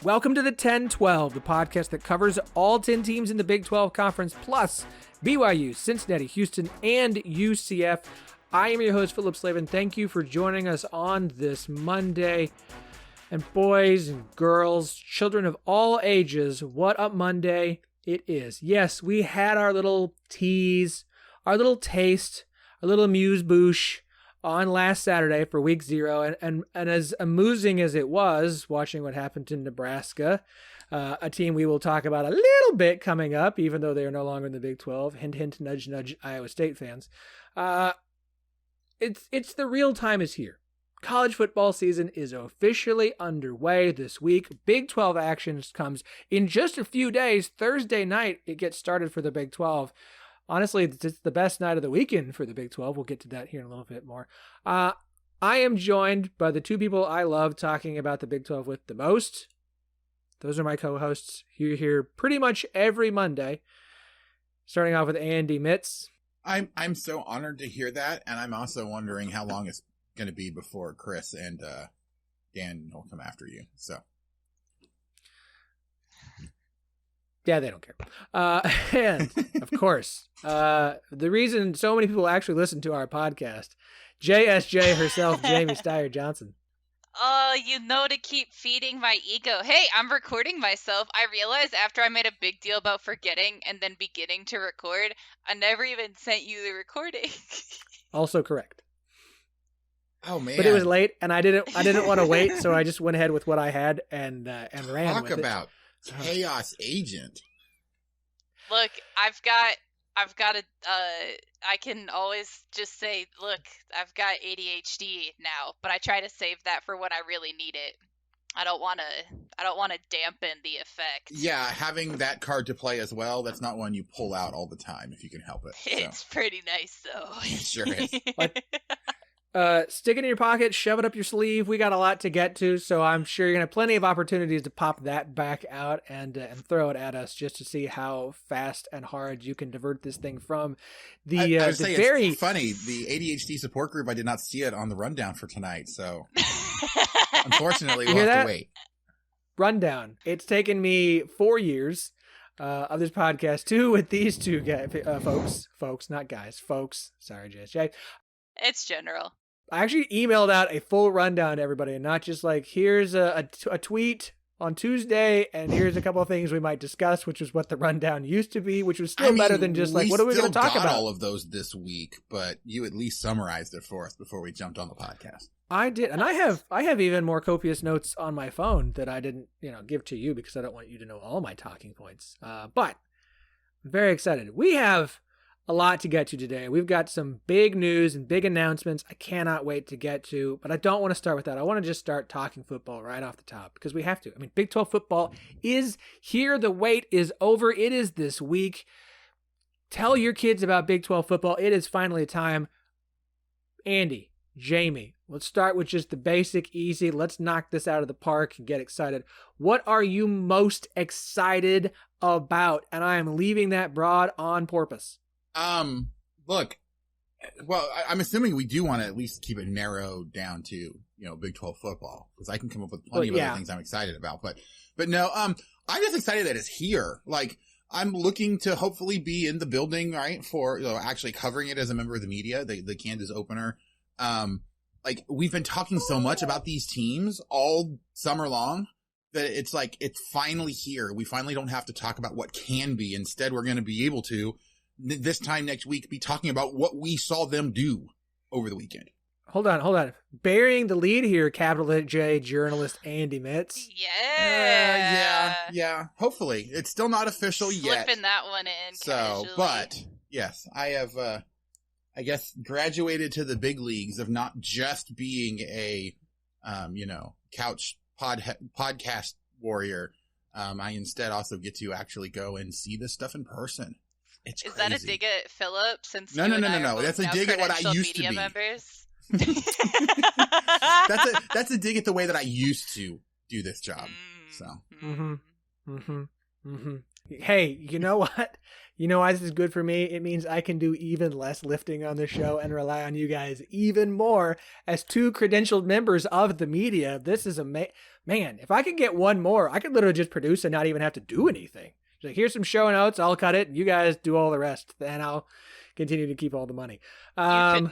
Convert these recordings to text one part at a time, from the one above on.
Welcome to the 10-12, the podcast that covers all 10 teams in the Big 12 Conference, plus BYU, Cincinnati, Houston, and UCF. I am your host, Phillip Slavin. Thank you for joining us on this Monday. And boys and girls, children of all ages, what a Monday it is. Yes, we had our little tease, our little taste, our little amuse-bouche on last Saturday for week 0, and as amusing as it was watching what happened in Nebraska, a team we will talk about a little bit coming up, even though they are no longer in the Big 12. Hint, hint, nudge, nudge, Iowa State fans. It's the real time is here. College football season is officially underway this week. Big 12 action comes in just a few days. Thursday night, it gets started for the Big 12. Honestly, it's the best night of the weekend for the Big 12. We'll get to that here in a little bit more. I am joined by the two people I love talking about the Big 12 with the most. Those are my co-hosts. You're here pretty much every Monday. Starting off with Andy Mitz. I'm so honored to hear that, and I'm also wondering how long it's going to be before Chris and Dan will come after you. So. Yeah, they don't care. And, of course, the reason so many people actually listen to our podcast, JSJ herself, Jamie Steyer Johnson. To keep feeding my ego. Hey, I'm recording myself. I realized after I made a big deal about forgetting and then beginning to record, I never even sent you the recording. Also correct. Oh, man. But it was late, and I didn't want to wait, so I just went ahead with what I had and ran Talk with it. about chaos agent. Look, I've got I can always just say, look, I've got ADHD now, but I try to save that for when I really need it. I don't want to dampen the effect. Yeah, having that card to play as well, that's not one you pull out all the time if you can help it. It's pretty nice, though. It sure is. Stick it in your pocket, shove it up your sleeve. We got a lot to get to, so I'm sure you're going to have plenty of opportunities to pop that back out and throw it at us just to see how fast and hard you can divert this thing from the I would say very it's funny. The ADHD support group, I did not see it on the rundown for tonight, so unfortunately we'll have to wait. Rundown. It's taken me 4 years of this podcast, too, with these two guys, folks, not guys, folks. Sorry, JSJ. It's general. I actually emailed out a full rundown to everybody and not just like, here's a tweet on Tuesday and here's a couple of things we might discuss, which is what the rundown used to be, which was still better than just like, what are we going to talk about? All of those this week, but you at least summarized it for us before we jumped on the podcast. I did. And I have even more copious notes on my phone that I didn't, give to you because I don't want you to know all my talking points. But I'm very excited. We have a lot to get to today. We've got some big news and big announcements I cannot wait to get to, but I don't want to start with that. I want to just start talking football right off the top because we have to. I mean, Big 12 football is here. The wait is over. It is this week. Tell your kids about Big 12 football. It is finally time. Andy, Jamie, let's start with just the basic, easy. Let's knock this out of the park and get excited. What are you most excited about? And I am leaving that broad on purpose. Look, well, I'm assuming we do want to at least keep it narrowed down to, Big 12 football, because I can come up with plenty of other things I'm excited about, but no, I'm just excited that it's here. Like, I'm looking to hopefully be in the building, right, for, actually covering it as a member of the media, the Kansas opener. Like, we've been talking so much about these teams all summer long that it's like, it's finally here. We finally don't have to talk about what can be. Instead, we're going to be able to, this time next week, be talking about what we saw them do over the weekend. Hold on. Burying the lead here, capital J journalist Andy Mitz. Yeah. Hopefully. It's still not official yet. Slipping that one in casually. But, yes, I have, I guess, graduated to the big leagues of not just being a, couch podcast warrior. I instead also get to actually go and see this stuff in person. It's crazy. Is that a dig at Phillip? Since no. That's a dig at what I used to be. Members? That's a dig at the way that I used to do this job. So. Mm-hmm. Hey, you know what? You know why this is good for me? It means I can do even less lifting on the show and rely on you guys even more as two credentialed members of the media. This is man, if I could get one more, I could literally just produce and not even have to do anything. Like, here's some show notes, I'll cut it, and you guys do all the rest, and I'll continue to keep all the money. You could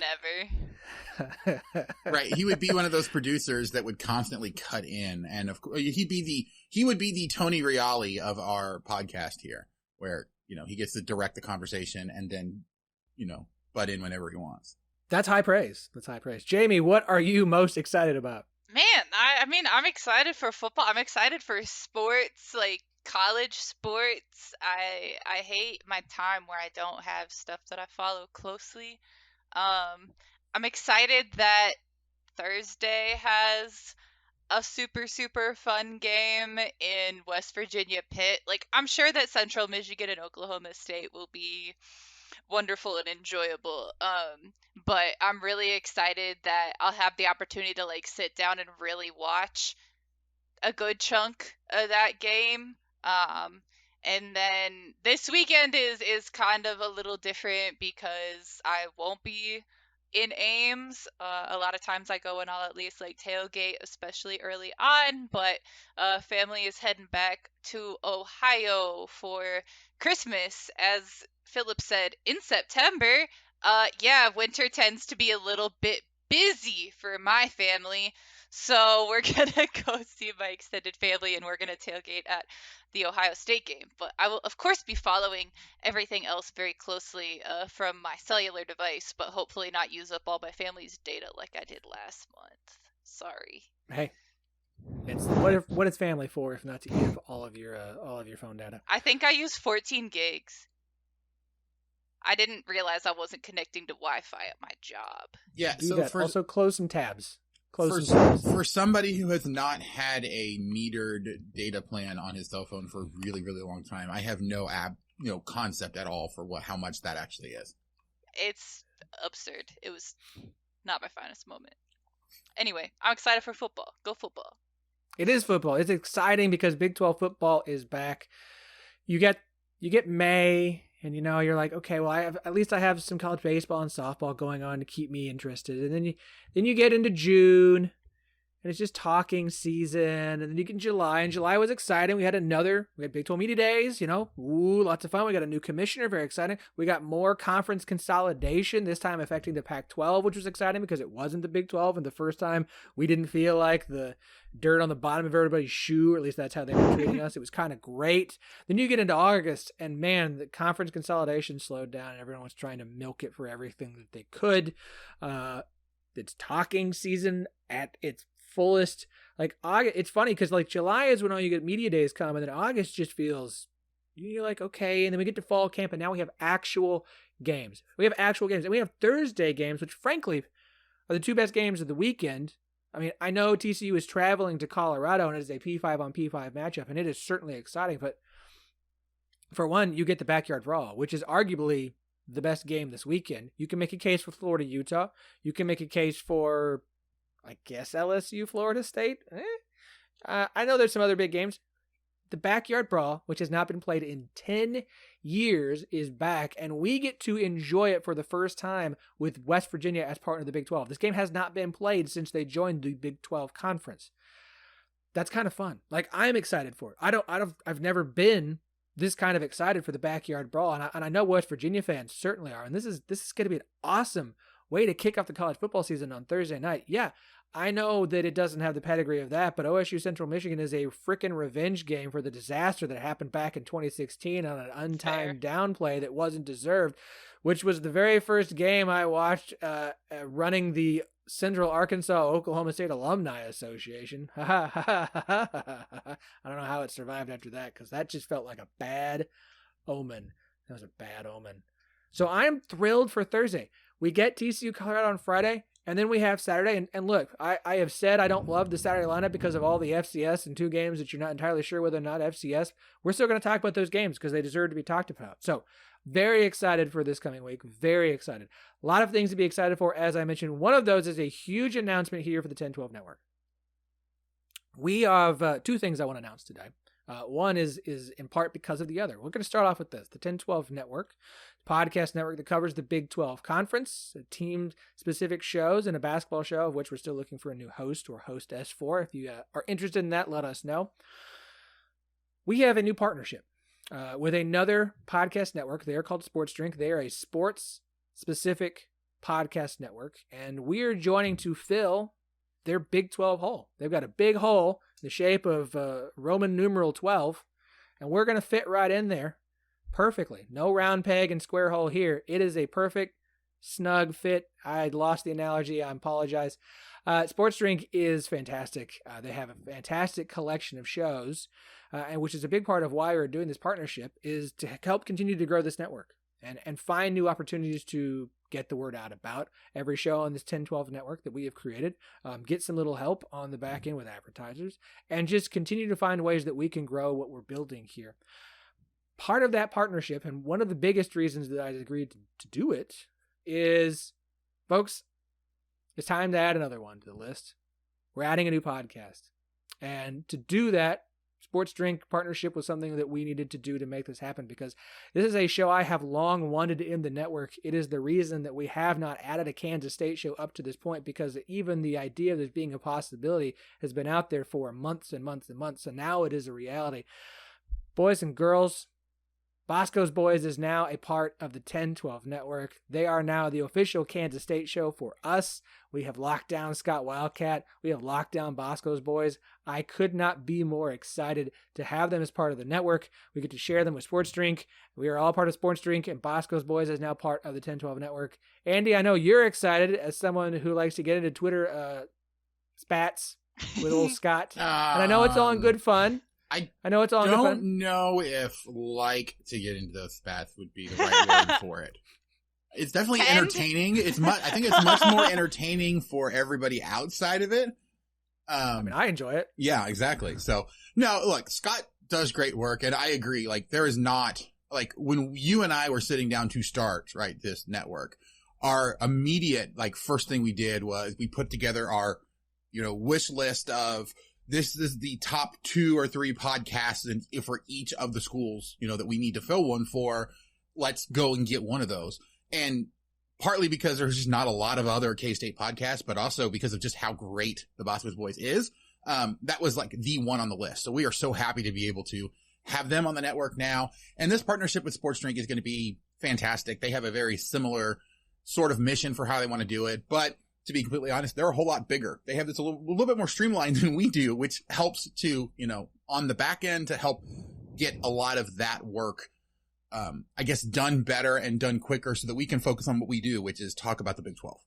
never. Right, he would be one of those producers that would constantly cut in, and of course he would be the Tony Reale of our podcast here, where he gets to direct the conversation and then butt in whenever he wants. That's high praise. Jamie, what are you most excited about? Man, I mean, I'm excited for football. I'm excited for sports, like college sports. I hate my time where I don't have stuff that I follow closely. I'm excited that Thursday has a super, super fun game in West Virginia Pitt. Like, I'm sure that Central Michigan and Oklahoma State will be wonderful and enjoyable. But I'm really excited that I'll have the opportunity to like sit down and really watch a good chunk of that game. And then this weekend is kind of a little different because I won't be in Ames. A lot of times I go and I'll at least like tailgate, especially early on. But family is heading back to Ohio for Christmas, as Phillip said, in September. Yeah, winter tends to be a little bit busy for my family. So we're going to go see my extended family and we're going to tailgate at the Ohio State game. But I will, of course, be following everything else very closely from my cellular device, but hopefully not use up all my family's data like I did last month. Sorry. Hey, it's what is family for if not to eat up all of your phone data? I think I used 14 gigs. I didn't realize I wasn't connecting to Wi-Fi at my job. Yeah, Do so that. Also close some tabs. For somebody who has not had a metered data plan on his cell phone for a really, really long time, I have no concept at all for how much that actually is. It's absurd. It was not my finest moment. Anyway, I'm excited for football. Go football. It is football. It's exciting because Big 12 football is back. You get May, and you're like, okay, well, at least I have some college baseball and softball going on to keep me interested. And then you get into June, and it's just talking season. And then you get July, and July was exciting. We had Big 12 Media Days, lots of fun. We got a new commissioner, very exciting. We got more conference consolidation, this time affecting the Pac-12, which was exciting because it wasn't the Big 12. And the first time we didn't feel like the dirt on the bottom of everybody's shoe, or at least that's how they were treating us. It was kind of great. Then you get into August, and man, the conference consolidation slowed down, and everyone was trying to milk it for everything that they could. It's talking season at its fullest. Like August, it's funny because like July is when all you get media days come, and then August just feels, you're like, okay. And then we get to fall camp, and now we have actual games. And we have Thursday games, which frankly are the two best games of the weekend. I mean, I know TCU is traveling to Colorado, and it is a P5 on P5 matchup, and it is certainly exciting. But for one, you get the Backyard Brawl, which is arguably the best game this weekend. You can make a case for Florida, Utah. You can make a case for, I guess, LSU, Florida State. I know there's some other big games. The Backyard Brawl, which has not been played in 10 years, is back, and we get to enjoy it for the first time with West Virginia as part of the Big 12. This game has not been played since they joined the Big 12 conference. That's kind of fun. Like, I'm excited for it. I've never been this kind of excited for the Backyard Brawl, and I know West Virginia fans certainly are. And this is going to be an awesome way to kick off the college football season on Thursday night. Yeah, I know that it doesn't have the pedigree of that, but OSU Central Michigan is a freaking revenge game for the disaster that happened back in 2016 on an untimed downplay that wasn't deserved, which was the very first game I watched running the Central Arkansas Oklahoma State Alumni Association. I don't know how it survived after that, because that just felt like a bad omen. That was a bad omen. So I'm thrilled for Thursday. We get TCU Colorado on Friday, and then we have Saturday. And look, I have said I don't love the Saturday lineup because of all the FCS and two games that you're not entirely sure whether or not FCS. We're still going to talk about those games because they deserve to be talked about. So very excited for this coming week. Very excited. A lot of things to be excited for, as I mentioned. One of those is a huge announcement here for the 10-12 network. We have two things I want to announce today. One is in part because of the other. We're going to start off with this, the 10-12 Network, podcast network that covers the Big 12 Conference, team-specific shows, and a basketball show, of which we're still looking for a new host or hostess for. If you are interested in that, let us know. We have a new partnership with another podcast network. They are called Sports Drink. They are a sports-specific podcast network, and we are joining to fill their Big 12 hole. They've got a big hole in the shape of Roman numeral 12, and we're going to fit right in there perfectly. No round peg and square hole here. It is a perfect, snug fit. I lost the analogy. I apologize. Sports Drink is fantastic. They have a fantastic collection of shows, and which is a big part of why we're doing this partnership, is to help continue to grow this network and find new opportunities to get the word out about every show on this 10-12 network that we have created, get some little help on the back end with advertisers, and just continue to find ways that we can grow what we're building here. Part of that partnership, and one of the biggest reasons that I agreed to do it, is, folks, it's time to add another one to the list. We're adding a new podcast. And to do that, Sports Drink partnership was something that we needed to do to make this happen, because this is a show I have long wanted in the network. It is the reason that we have not added a Kansas State show up to this point, because even the idea of this being a possibility has been out there for months and months and months, and now it is a reality. Boys and girls, Bosco's Boys is now a part of the 10-12 network. They are now the official Kansas State show for us. We have locked down Scott Wildcat. We have locked down Bosco's Boys. I could not be more excited to have them as part of the network. We get to share them with Sports Drink. We are all part of Sports Drink, and Bosco's Boys is now part of the 10-12 network. Andy, I know you're excited as someone who likes to get into Twitter spats with old Scott. And I know it's all in good fun. I know it's all good fun. I don't know if like to get into those spats would be the right word for it. It's definitely entertaining. I think it's much more entertaining for everybody outside of it. I mean, I enjoy it. Yeah, exactly. So, no, look, Scott does great work, and I agree. Like, there is not, like, when you and I were sitting down to start, right, this network, our immediate, like, first thing we did was we put together our, wish list of, this is the top 2 or 3 podcasts and for each of the schools, that we need to fill one for. Let's go and get one of those. And partly because there's just not a lot of other K-State podcasts, but also because of just how great the Bosco's Boys is. That was like the one on the list. So we are so happy to be able to have them on the network now. And this partnership with Sports Drink is going to be fantastic. They have a very similar sort of mission for how they want to do it. But to be completely honest, they're a whole lot bigger. They have this a little bit more streamlined than we do, which helps to, on the back end to help get a lot of that work, I guess, done better and done quicker so that we can focus on what we do, which is talk about the Big 12.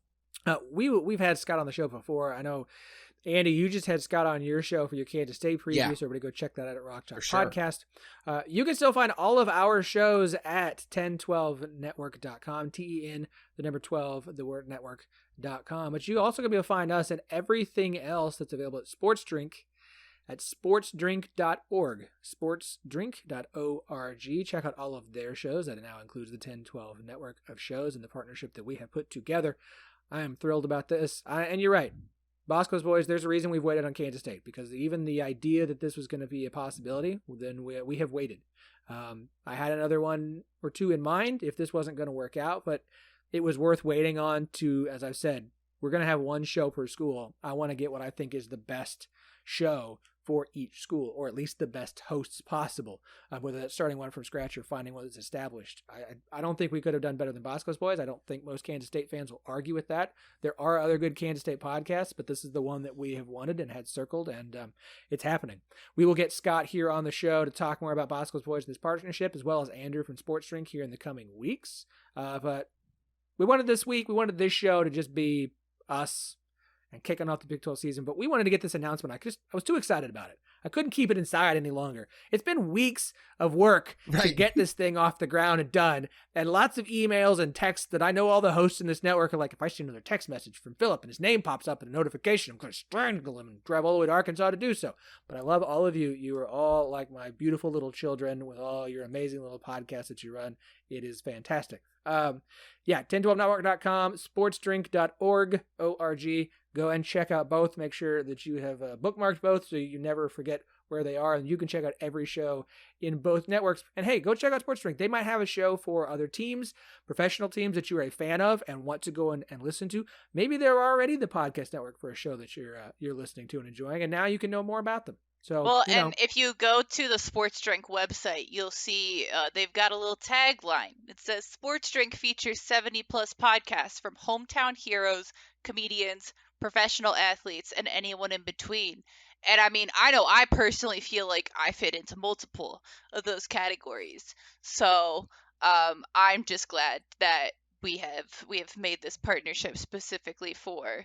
We've had Scott on the show before. I know, Andy, you just had Scott on your show for your Kansas State preview, so everybody go check that out at Rock Chalk Podcast. You can still find all of our shows at 1012network.com, TEN, the number 12, the word network.com. But you also going to be able to find us and everything else that's available at Sports Drink at sportsdrink.org, sportsdrink.org. Check out all of their shows. That now includes the 10-12 network of shows and the partnership that we have put together. I am thrilled about this. And you're right. Bosco's Boys, there's a reason we've waited on Kansas State, because even the idea that this was going to be a possibility, then we have waited. I had another one or two in mind if this wasn't going to work out, but it was worth waiting on to, as I've said, we're going to have one show per school. I want to get what I think is the best show for each school, or at least the best hosts possible, whether that's starting one from scratch or finding one that's established. I don't think we could have done better than Bosco's Boys. I don't think most Kansas State fans will argue with that. There are other good Kansas State podcasts, but this is the one that we have wanted and had circled, and it's happening. We will get Scott here on the show to talk more about Bosco's Boys and this partnership, as well as Andrew from Sports Drink here in the coming weeks. But we wanted this show to just be us and kicking off the Big 12 season, but we wanted to get this announcement. I was too excited about it. I couldn't keep it inside any longer. It's been weeks of work to get this thing off the ground and done, and lots of emails and texts that I know all the hosts in this network are like, if I see another text message from Phillip and his name pops up in a notification, I'm going to strangle him and drive all the way to Arkansas to do so. But I love all of you. You are all like my beautiful little children with all your amazing little podcasts that you run. It is fantastic. 1012network.com, sportsdrink.org, O-R-G. Go and check out both. Make sure that you have bookmarked both so you never forget where they are, and you can check out every show in both networks. And hey, go check out Sports Drink. They might have a show for other teams, professional teams that you're a fan of and want to go and listen to. Maybe they're already the podcast network for a show that you're listening to and enjoying, and now you can know more about them. So, well, and if you go to the Sports Drink website, you'll see they've got a little tagline. It says Sports Drink features 70 plus podcasts from hometown heroes, comedians, professional athletes, and anyone in between. And I mean, I know I personally feel like I fit into multiple of those categories. So I'm just glad that we have made this partnership specifically for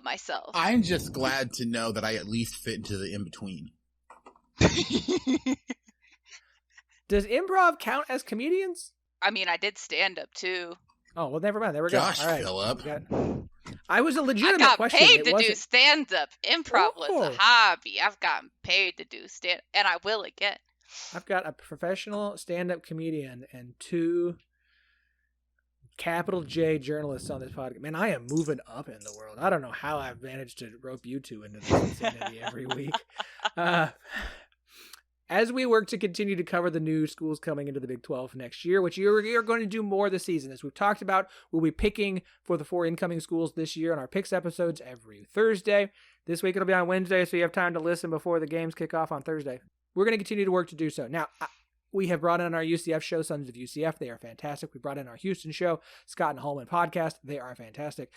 myself. I'm just glad to know that I at least fit into the in-between. Does improv count as comedians? I mean, I did stand up too. Oh, well, never mind. There we go. Gosh, all right. Phillip. I was a legitimate question. I got paid to do stand up. Improv was a hobby. I've gotten paid to do stand, and I will again. I've got a professional stand up comedian and 2 capital J journalists on this podcast. Man, I am moving up in the world. I don't know how I've managed to rope you 2 into this insanity every week. As we work to continue to cover the new schools coming into the Big 12 next year, which you're going to do more this season, as we've talked about, we'll be picking for the 4 incoming schools this year on our picks episodes every Thursday. This week it'll be on Wednesday, so you have time to listen before the games kick off on Thursday. We're going to continue to work to do so. Now, we have brought in our UCF show, Sons of UCF. They are fantastic. We brought in our Houston show, Scott and Holman podcast. They are fantastic.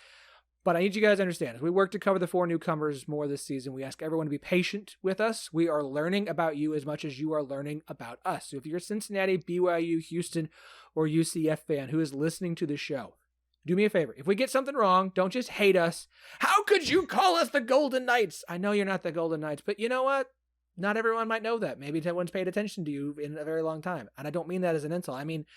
But I need you guys to understand, as we work to cover the 4 newcomers more this season, we ask everyone to be patient with us. We are learning about you as much as you are learning about us. So if you're a Cincinnati, BYU, Houston, or UCF fan who is listening to the show, do me a favor. If we get something wrong, don't just hate us. How could you call us the Golden Knights? I know you're not the Golden Knights, but you know what? Not everyone might know that. Maybe no one's paid attention to you in a very long time. And I don't mean that as an insult. I mean,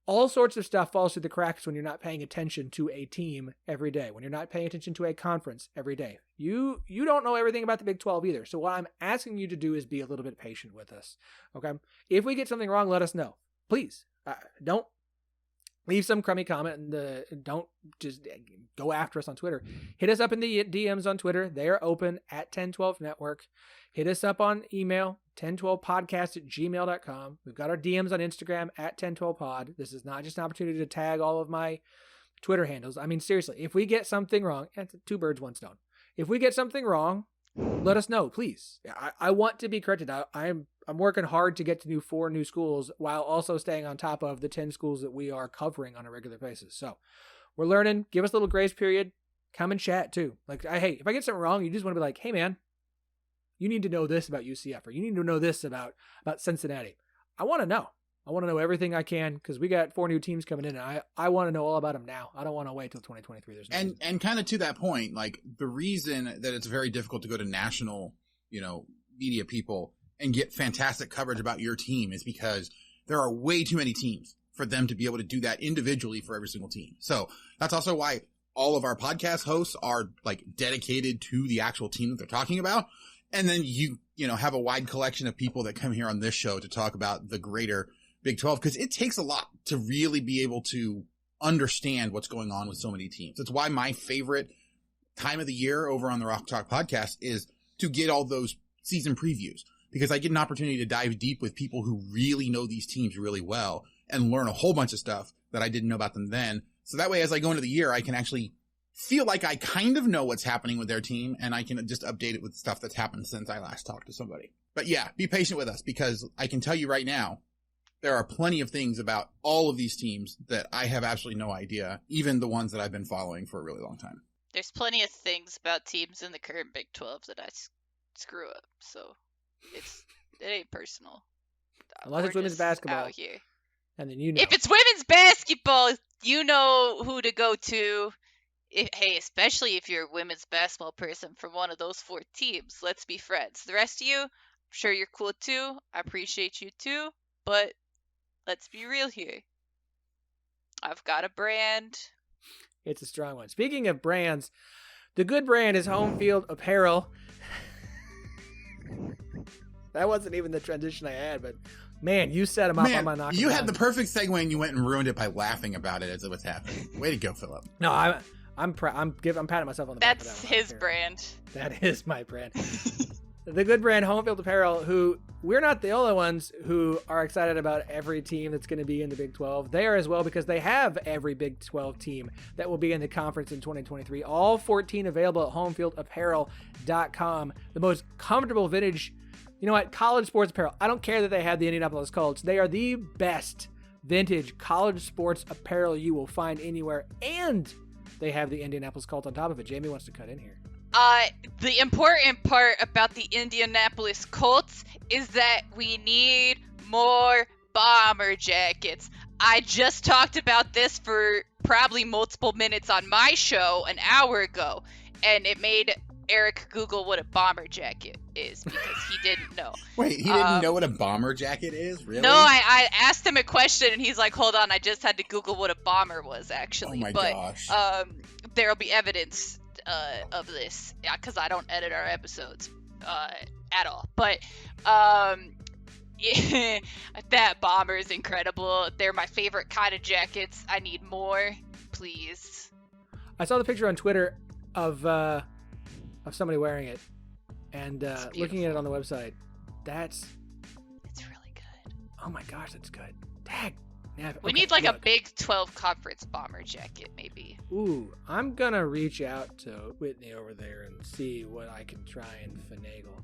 all sorts of stuff falls through the cracks when you're not paying attention to a team every day, when you're not paying attention to a conference every day. You don't know everything about the Big 12 either. So what I'm asking you to do is be a little bit patient with us. Okay? If we get something wrong, let us know. Please. Don't leave some crummy comment and don't just go after us on Twitter. Hit us up in the DMs on Twitter. They are open at 1012 Network. Hit us up on email, 1012podcast@gmail.com. We've got our DMs on Instagram at 1012pod. This is not just an opportunity to tag all of my Twitter handles. I mean, seriously, if we get something wrong, 2 birds, 1 stone. If we get something wrong, let us know, please. I want to be corrected. I'm working hard to get to 4 new schools while also staying on top of the 10 schools that we are covering on a regular basis. So we're learning. Give us a little grace period. Come and chat too. Like, hey, if I get something wrong, you just want to be like, hey man, you need to know this about UCF, or you need to know this about Cincinnati. I want to know. I want to know everything I can, because we got 4 new teams coming in, and I want to know all about them now. I don't want to wait till 2023. There's no and kind of to that point, like, the reason that it's very difficult to go to national, media people and get fantastic coverage about your team is because there are way too many teams for them to be able to do that individually for every single team. So that's also why all of our podcast hosts are like dedicated to the actual team that they're talking about. And then you have a wide collection of people that come here on this show to talk about the greater Big 12, because it takes a lot to really be able to understand what's going on with so many teams. That's why my favorite time of the year over on the Rock Talk podcast is to get all those season previews, because I get an opportunity to dive deep with people who really know these teams really well and learn a whole bunch of stuff that I didn't know about them then. So that way, as I go into the year, I can actually feel like I kind of know what's happening with their team, and I can just update it with stuff that's happened since I last talked to somebody. But yeah, be patient with us, because I can tell you right now, there are plenty of things about all of these teams that I have absolutely no idea, even the ones that I've been following for a really long time. There's plenty of things about teams in the current Big 12 that I screw up, so it ain't personal. Unless it's women's basketball. Out here. And then If it's women's basketball, you know who to go to. Especially if you're a women's basketball person from one of those 4 teams. Let's be friends. The rest of you, I'm sure you're cool too. I appreciate you too. But let's be real here. I've got a brand. It's a strong one. Speaking of brands, the good brand is Home Field Apparel. That wasn't even the transition I had, but man, you set them up. I'm not. You had the perfect segue and you went and ruined it by laughing about it as it was happening. Way to go, Phillip. No, I'm patting myself on the back. That's his brand. That is my brand. the good brand Home Field Apparel, who we're not the only ones who are excited about every team that's going to be in the Big 12. They are as well, because they have every Big 12 team that will be in the conference in 2023. All 14 available at homefieldapparel.com. The most comfortable vintage, you know what, college sports apparel. I don't care that they have the Indianapolis Colts. They are the best vintage college sports apparel you will find anywhere, and they have the Indianapolis Colts on top of it. Jamie wants to cut in here. The important part about the Indianapolis Colts is that we need more bomber jackets. I just talked about this for probably multiple minutes on my show an hour ago, and it made Eric Google what a bomber jacket is because he didn't know. Wait, he didn't know what a bomber jacket is? Really? No, I asked him a question, and he's like, hold on, I just had to Google what a bomber was, actually. Oh my gosh. There'll be evidence of this, because I don't edit our episodes at all. But yeah, that bomber is incredible. They're my favorite kind of jackets. I need more, please. I saw the picture on Twitter of somebody wearing it, and looking at it on the website. It's really good. Oh my gosh, that's good. Dang. Yeah, we need like a Big 12 conference bomber jacket, maybe. Ooh, I'm gonna reach out to Whitney over there and see what I can try and finagle.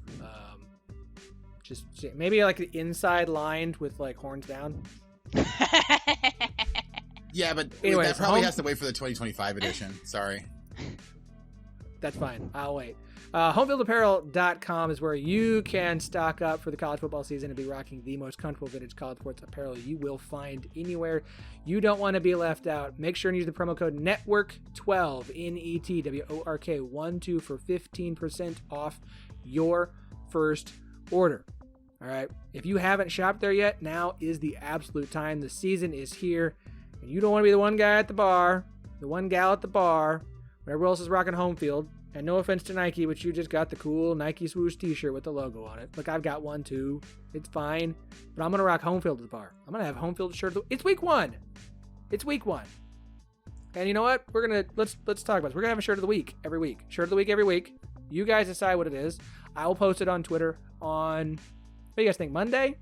Just maybe like the inside lined with like horns down. Yeah, but anyways, that probably has to wait for the 2025 edition. Sorry. That's fine. I'll wait. Homefieldapparel.com is where you can stock up for the college football season and be rocking the most comfortable vintage college sports apparel you will find anywhere. You don't want to be left out. Make sure and use the promo code NETWORK12, NETWORK12 for 15% off your first order. All right. If you haven't shopped there yet, now is the absolute time. The season is here, and you don't want to be the one guy at the bar, the one gal at the bar, when everyone else is rocking home field. And no offense to Nike, but you just got the cool Nike swoosh t-shirt with the logo on it. Look, I've got one too. It's fine. But I'm going to rock home field at the bar. I'm going to have home field shirt. It's week one. It's week one. And you know what? Let's talk about this. We're going to have a shirt of the week every week. Shirt of the week every week. You guys decide what it is. I will post it on Twitter on, what do you guys think, Monday?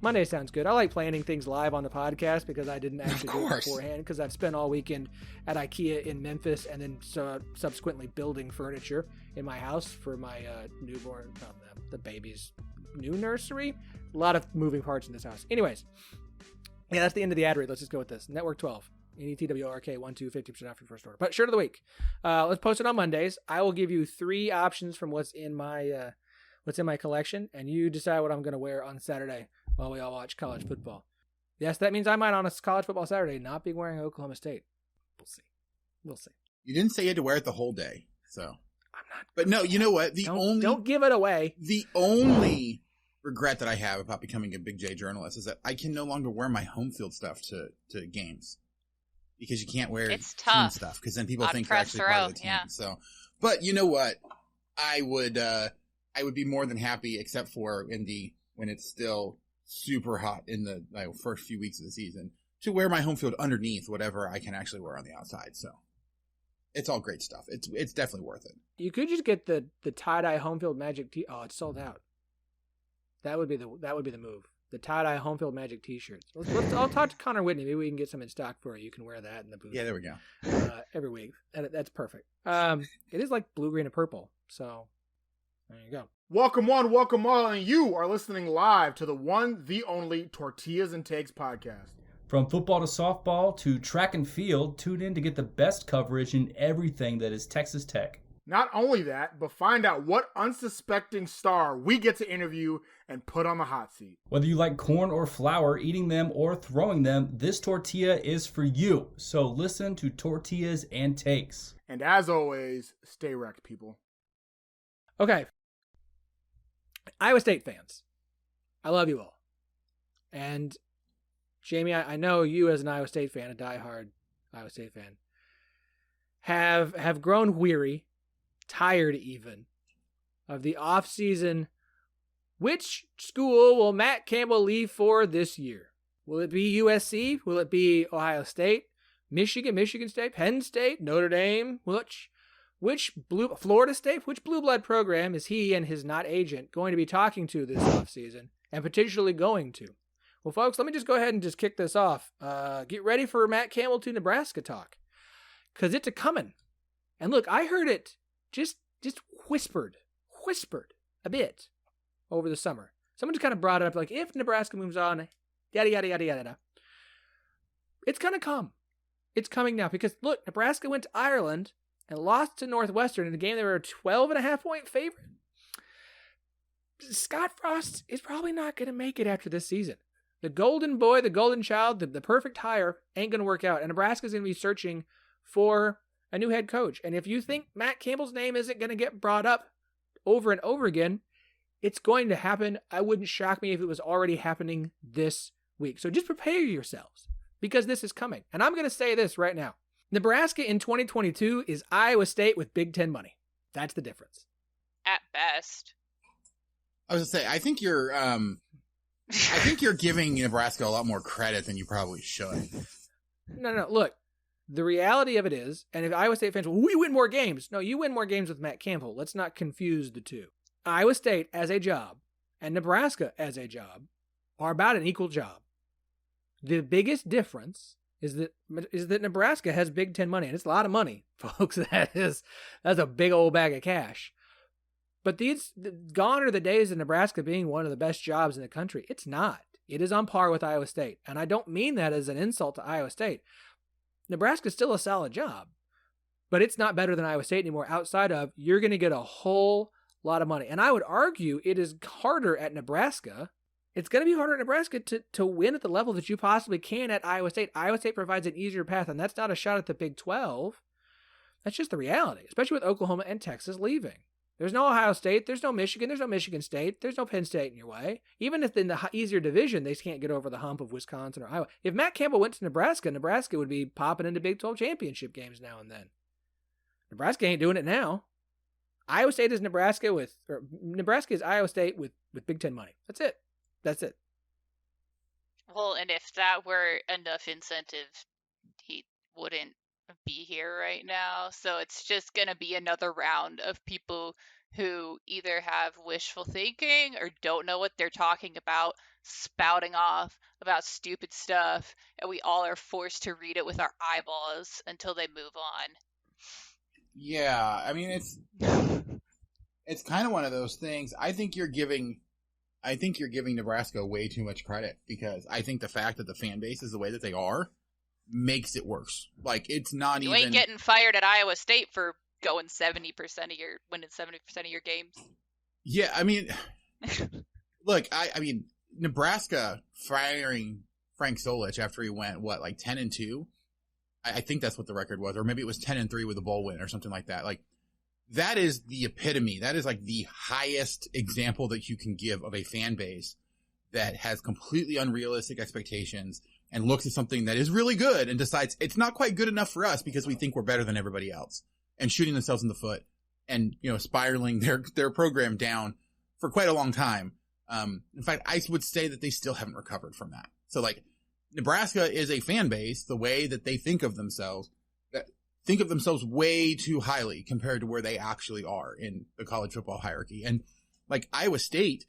Monday sounds good. I like planning things live on the podcast because I didn't actually do it beforehand, because I've spent all weekend at IKEA in Memphis and then subsequently building furniture in my house for my newborn, the baby's new nursery. A lot of moving parts in this house. Anyways, yeah, that's the end of the ad read. Let's just go with this. Network 12. NETWORK 12, 50% off your first order. But shirt of the week. Let's post it on Mondays. I will give you 3 options from what's in my collection, and you decide what I'm going to wear on Saturday while we all watch college football. Yes, that means I might on a college football Saturday not be wearing Oklahoma State. We'll see. You didn't say you had to wear it the whole day, so. I'm not. But no, you know what? Don't give it away. The only regret that I have about becoming a Big J journalist is that I can no longer wear my home field stuff to games. Because you can't wear team stuff, because then people think you're actually part of the team. Yeah. So, but you know what? I would be more than happy, except for when it's still super hot in the first few weeks of the season, to wear my home field underneath whatever I can actually wear on the outside. So it's all great stuff. It's definitely worth it. You could just get the tie-dye home field Magic Oh, it's sold out. That would be the move. The tie-dye home field Magic t-shirts. I'll talk to Connor Whitney. Maybe we can get some in stock for you. You can wear that in the booth. Yeah, there we go. Every week. That's perfect. It is like blue, green, and purple. So there you go. Welcome one, welcome all, and you are listening live to the one, the only Tortillas and Takes podcast. From football to softball to track and field, tune in to get the best coverage in everything that is Texas Tech. Not only that, but find out what unsuspecting star we get to interview and put on the hot seat. Whether you like corn or flour, eating them or throwing them, this tortilla is for you. So listen to Tortillas and Takes. And as always, stay wrecked, people. Okay. Iowa State fans, I love you all. And Jamie, I know you as an Iowa State fan, a diehard Iowa State fan, have grown weary, tired even, of the offseason. Which school will Matt Campbell leave for this year? Will it be USC? Will it be Ohio State? Michigan State? Penn State? Notre Dame? which Florida State, which blue blood program is he and his not agent going to be talking to this offseason and potentially going to? Well, folks, let me just go ahead and just kick this off. Get ready for Matt Campbell to Nebraska talk, because it's a-coming. And look, I heard it just whispered a bit over the summer. Someone just kind of brought it up, like, if Nebraska moves on, yada, yada, yada, yada. It's going to come. It's coming now, because, look, Nebraska went to Ireland and lost to Northwestern in a game they were a 12.5-point favorite. Scott Frost is probably not going to make it after this season. The golden boy, the golden child, the perfect hire ain't going to work out. And Nebraska's going to be searching for a new head coach. And if you think Matt Campbell's name isn't going to get brought up over and over again, it's going to happen. I wouldn't shock me if it was already happening this week. So just prepare yourselves, because this is coming. And I'm going to say this right now. Nebraska in 2022 is Iowa State with Big Ten money. That's the difference. At best. I was going to say, I think you're giving Nebraska a lot more credit than you probably should. No. Look, the reality of it is, and if Iowa State fans, well, we win more games. No, you win more games with Matt Campbell. Let's not confuse the two. Iowa State as a job and Nebraska as a job are about an equal job. The biggest difference is that Nebraska has Big Ten money, and it's a lot of money, folks. That's a big old bag of cash. But gone are the days of Nebraska being one of the best jobs in the country. It's not. It is on par with Iowa State. And I don't mean that as an insult to Iowa State. Nebraska's still a solid job, but it's not better than Iowa State anymore, outside of you're going to get a whole lot of money. And I would argue it is harder at Nebraska. It's going to be harder at Nebraska to win at the level that you possibly can at Iowa State. Iowa State provides an easier path, and that's not a shot at the Big 12. That's just the reality, especially with Oklahoma and Texas leaving. There's no Ohio State, there's no Michigan, there's no Michigan State, there's no Penn State in your way. Even if in the easier division, they can't get over the hump of Wisconsin or Iowa. If Matt Campbell went to Nebraska, Nebraska would be popping into Big 12 championship games now and then. Nebraska ain't doing it now. Iowa State is Nebraska Nebraska is Iowa State with Big Ten money. That's it. Well, and if that were enough incentive, he wouldn't be here right now. So it's just going to be another round of people who either have wishful thinking or don't know what they're talking about, spouting off about stupid stuff, and we all are forced to read it with our eyeballs until they move on. Yeah, I mean, it's kind of one of those things. I think you're giving Nebraska way too much credit, because I think the fact that the fan base is the way that they are makes it worse. Like, it's not you even... ain't getting fired at Iowa State for winning 70% of your games. Yeah, I mean, look, I mean, Nebraska firing Frank Solich after he went, 10-2? I think that's what the record was, or maybe it was 10-3 with a bowl win or something like that. Like, that is the epitome. That is like the highest example that you can give of a fan base that has completely unrealistic expectations and looks at something that is really good and decides it's not quite good enough for us because we think we're better than everybody else, and shooting themselves in the foot and, spiraling their program down for quite a long time. In fact, I would say that they still haven't recovered from that. So, like, Nebraska is a fan base, the way that they think of themselves way too highly compared to where they actually are in the college football hierarchy. And like Iowa State,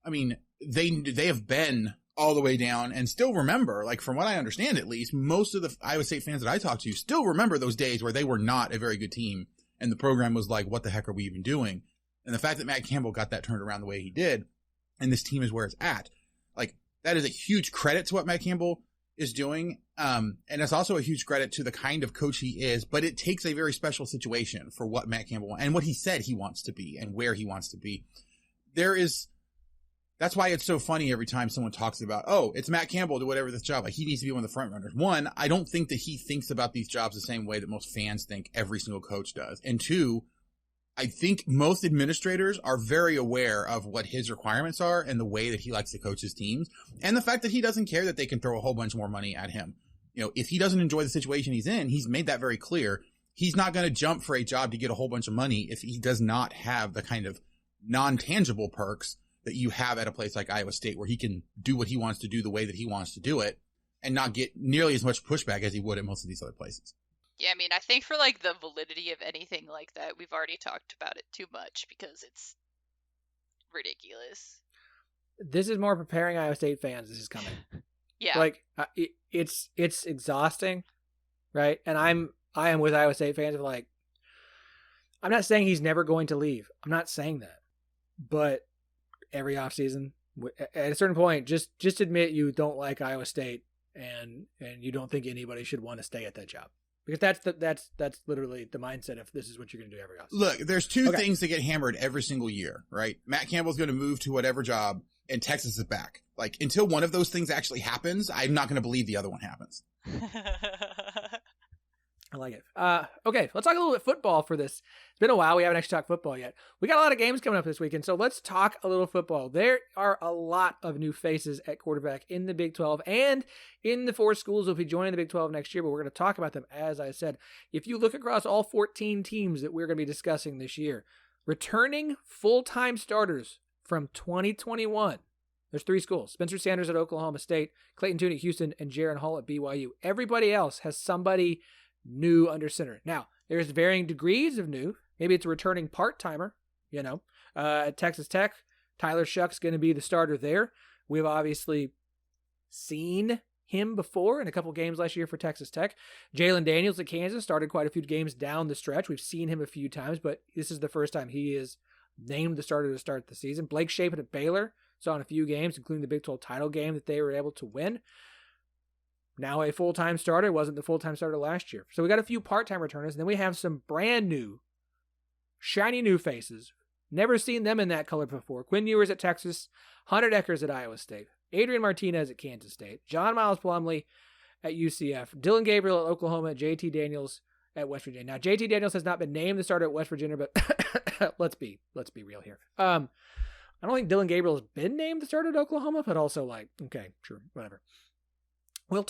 I mean, they have been all the way down and still remember, like, from what I understand, at least, most of the Iowa State fans that I talk to still remember those days where they were not a very good team and the program was like, what the heck are we even doing? And the fact that Matt Campbell got that turned around the way he did, and this team is where it's at, like, that is a huge credit to what Matt Campbell is doing. And it's also a huge credit to the kind of coach he is, but it takes a very special situation for what Matt Campbell and what he said he wants to be and where he wants to be. That's why it's so funny every time someone talks about, oh, it's Matt Campbell to whatever this job. Like, he needs to be one of the front runners. One, I don't think that he thinks about these jobs the same way that most fans think every single coach does. And two, I think most administrators are very aware of what his requirements are and the way that he likes to coach his teams, and the fact that he doesn't care that they can throw a whole bunch more money at him. If he doesn't enjoy the situation he's in, he's made that very clear. He's not going to jump for a job to get a whole bunch of money if he does not have the kind of non-tangible perks that you have at a place like Iowa State, where he can do what he wants to do the way that he wants to do it and not get nearly as much pushback as he would at most of these other places. Yeah, I mean, I think for like the validity of anything like that, we've already talked about it too much because it's ridiculous. This is more preparing Iowa State fans. This is coming. Yeah. Like it's exhausting, right? And I am with Iowa State fans of like, I'm not saying he's never going to leave. I'm not saying that, but every offseason, at a certain point, just admit you don't like Iowa State and you don't think anybody should want to stay at that job. Because that's literally the mindset if this is what you're going to do every offseason. Look, there's two things that get hammered every single year, right? Matt Campbell's going to move to whatever job, and Texas is back. Like, until one of those things actually happens, I'm not going to believe the other one happens. I like it. Okay, let's talk a little bit football for this. It's been a while. We haven't actually talked football yet. We got a lot of games coming up this weekend, so let's talk a little football. There are a lot of new faces at quarterback in the Big 12 and in the 4 schools will be joining the Big 12 next year, but we're going to talk about them, as I said. If you look across all 14 teams that we're going to be discussing this year, returning full-time starters from 2021, there's 3 schools. Spencer Sanders at Oklahoma State, Clayton Tune at Houston, and Jaron Hall at BYU. Everybody else has somebody new under center. Now, there's varying degrees of new. Maybe it's a returning part-timer, at Texas Tech. Tyler Shuck's going to be the starter there. We've obviously seen him before in a couple games last year for Texas Tech. Jalen Daniels at Kansas started quite a few games down the stretch. We've seen him a few times, but this is the first time he is named the starter to start the season. Blake Shapen at Baylor saw in a few games, including the Big 12 title game that they were able to win. Now a full-time starter, wasn't the full-time starter last year. So we got a few part-time returners, and then we have some brand new, shiny new faces. Never seen them in that color before. Quinn Ewers at Texas, Hunter Deckers at Iowa State, Adrian Martinez at Kansas State, John Miles Plumlee at UCF, Dylan Gabriel at Oklahoma, JT Daniels at West Virginia. Now, JT Daniels has not been named the starter at West Virginia, but let's be real here. I don't think Dylan Gabriel has been named the starter at Oklahoma, but also okay, sure, whatever. We'll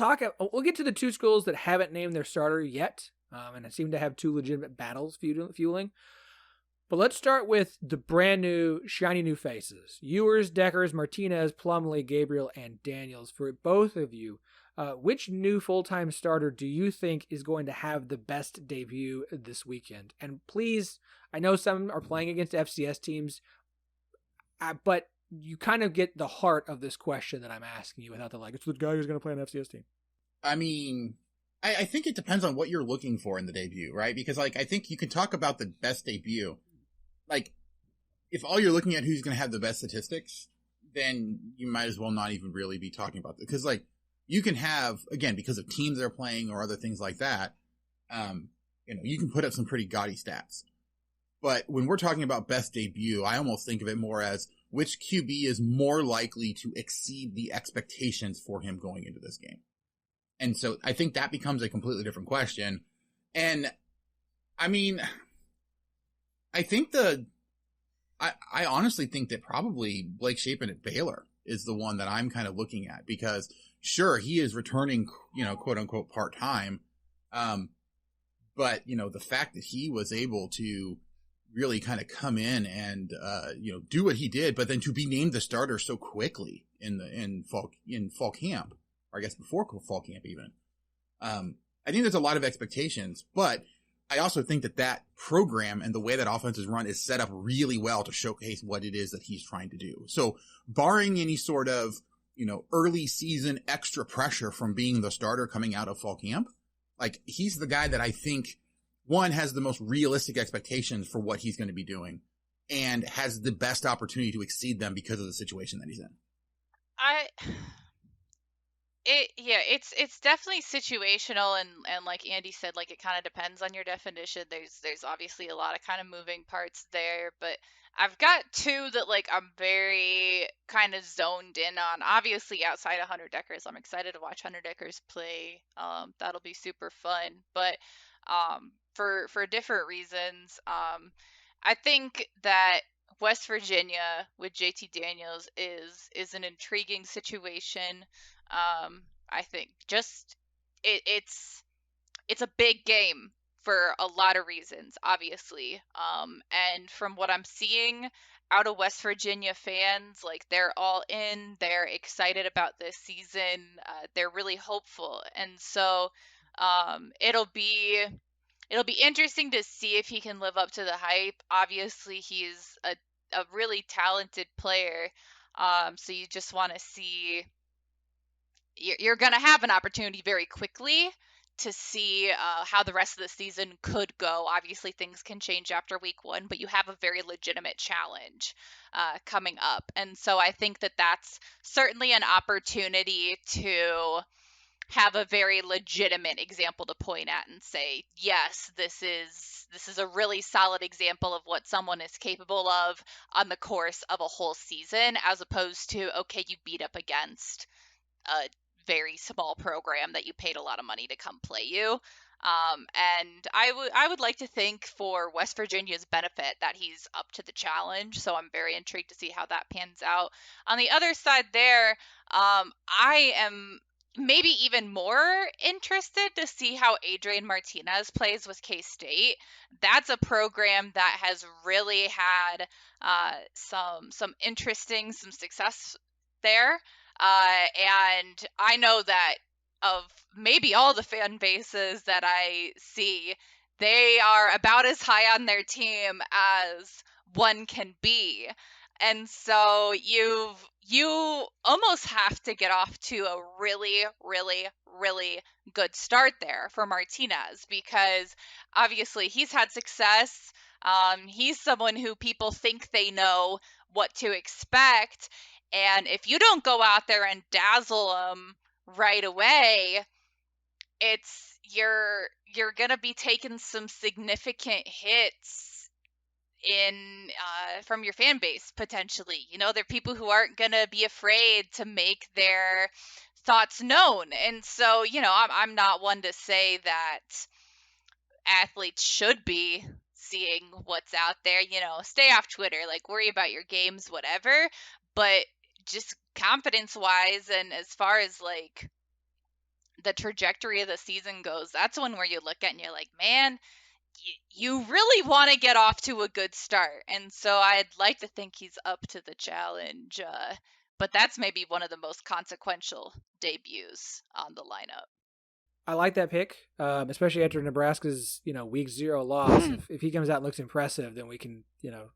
get to the 2 schools that haven't named their starter yet, and it seem to have 2 legitimate battles fueling. But let's start with the brand new, shiny new faces. Ewers, Deckers, Martinez, Plumlee, Gabriel, and Daniels. For both of you, which new full-time starter do you think is going to have the best debut this weekend? And please, I know some are playing against FCS teams, but you kind of get the heart of this question that I'm asking you without it's the guy who's going to play an FCS team. I mean, I think it depends on what you're looking for in the debut, right? Because, I think you can talk about the best debut. If all you're looking at who's going to have the best statistics, then you might as well not even really be talking about it. Because, you can have, again, because of teams they're playing or other things like that, you can put up some pretty gaudy stats. But when we're talking about best debut, I almost think of it more as which QB is more likely to exceed the expectations for him going into this game. And so I think that becomes a completely different question. And I mean, I think I honestly think that probably Blake Shapen at Baylor is the one that I'm kind of looking at, because sure, he is returning, quote unquote part-time. But the fact that he was able to really kind of come in and, do what he did, but then to be named the starter so quickly in fall camp, or I guess before fall camp even. I think there's a lot of expectations, but I also think that program and the way that offense is run is set up really well to showcase what it is that he's trying to do. So barring any sort of, early season extra pressure from being the starter coming out of fall camp, he's the guy that I think, one, has the most realistic expectations for what he's going to be doing and has the best opportunity to exceed them because of the situation that he's in. It's definitely situational, and like Andy said, it kind of depends on your definition. There's obviously a lot of kind of moving parts there, but I've got 2 that I'm very kind of zoned in on. Obviously, outside of Hunter Deckers, I'm excited to watch Hunter Deckers play. That'll be super fun, but for different reasons, I think that West Virginia with JT Daniels is an intriguing situation. I think just it's a big game for a lot of reasons, obviously. And from what I'm seeing out of West Virginia fans, they're all in, they're excited about this season, they're really hopeful. And so It'll be interesting to see if he can live up to the hype. Obviously, he's a really talented player. So you just want to see, you're going to have an opportunity very quickly to see how the rest of the season could go. Obviously, things can change after week 1, but you have a very legitimate challenge coming up. And so I think that that's certainly an opportunity to have a very legitimate example to point at and say, yes, this is a really solid example of what someone is capable of on the course of a whole season, as opposed to, okay, you beat up against a very small program that you paid a lot of money to come play you. And I would like to think, for West Virginia's benefit, that he's up to the challenge. So I'm very intrigued to see how that pans out. On the other side there, I am maybe even more interested to see how Adrian Martinez plays with K-State. That's a program that has really had some success there. And I know that of maybe all the fan bases that I see, they are about as high on their team as one can be. And so you almost have to get off to a really, really, really good start there for Martinez, because obviously he's had success. He's someone who people think they know what to expect. And if you don't go out there and dazzle them right away, you're gonna be taking some significant hits from your fan base potentially. There are people who aren't gonna be afraid to make their thoughts known, and so I'm not one to say that athletes should be seeing what's out there. Stay off Twitter, like, worry about your games, whatever. But just confidence wise, and as far as like the trajectory of the season goes, that's one where you look at and you're like, man, you really want to get off to a good start. And so I'd like to think he's up to the challenge. But that's maybe one of the most consequential debuts on the lineup. I like that pick, especially after Nebraska's week 0 loss. If he comes out and looks impressive, then we can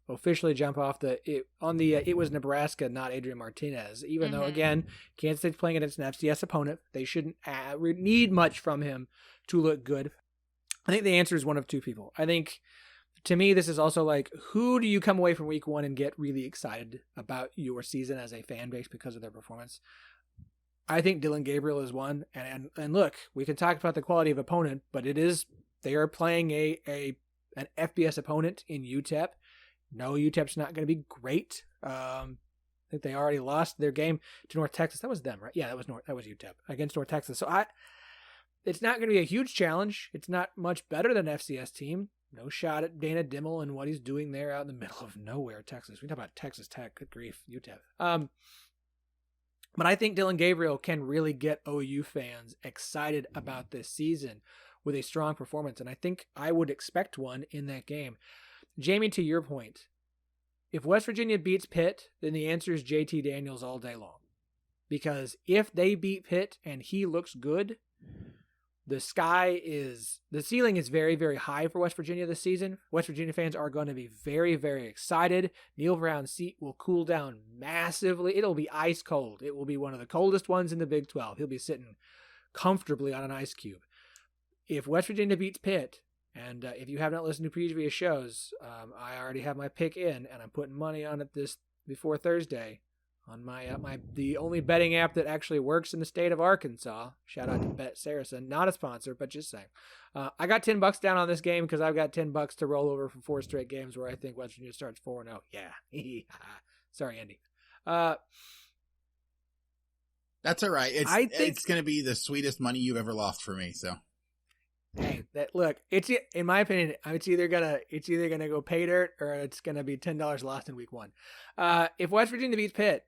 officially jump off it was Nebraska, not Adrian Martinez. Even though, again, Kansas State's playing against an FCS opponent, they shouldn't need much from him to look good. I think the answer is one of two people. I think, to me, this is also like, who do you come away from week 1 and get really excited about your season as a fan base because of their performance? I think Dillon Gabriel is one, and look, we can talk about the quality of opponent, but they are playing an FBS opponent in UTEP. No, UTEP's not going to be great. I think they already lost their game to North Texas. That was them, right? Yeah, that was UTEP against North Texas. So it's not going to be a huge challenge. It's not much better than an FCS team. No shot at Dana Dimmel and what he's doing there out in the middle of nowhere, Texas. We talk about Texas Tech, good grief, UTEP. But I think Dillon Gabriel can really get OU fans excited about this season with a strong performance, and I think I would expect one in that game. Jamie, to your point, if West Virginia beats Pitt, then the answer is JT Daniels all day long. Because if they beat Pitt and he looks good, the ceiling is very, very high for West Virginia this season. West Virginia fans are going to be very, very excited. Neil Brown's seat will cool down massively. It'll be ice cold. It will be one of the coldest ones in the Big 12. He'll be sitting comfortably on an ice cube. If West Virginia beats Pitt, and if you have not listened to previous shows, I already have my pick in, and I'm putting money on it before Thursday. On the only betting app that actually works in the state of Arkansas. Shout out to Bet Saracen. Not a sponsor, but just saying. I got $10 down on this game because I've got $10 to roll over for 4 straight games where I think West Virginia starts 4-0. Yeah. Sorry, Andy. That's all right. It's going to be the sweetest money you've ever lost for me. So, hey, it's, in my opinion, it's either gonna go pay dirt or it's gonna be $10 lost in week 1. If West Virginia beats Pitt,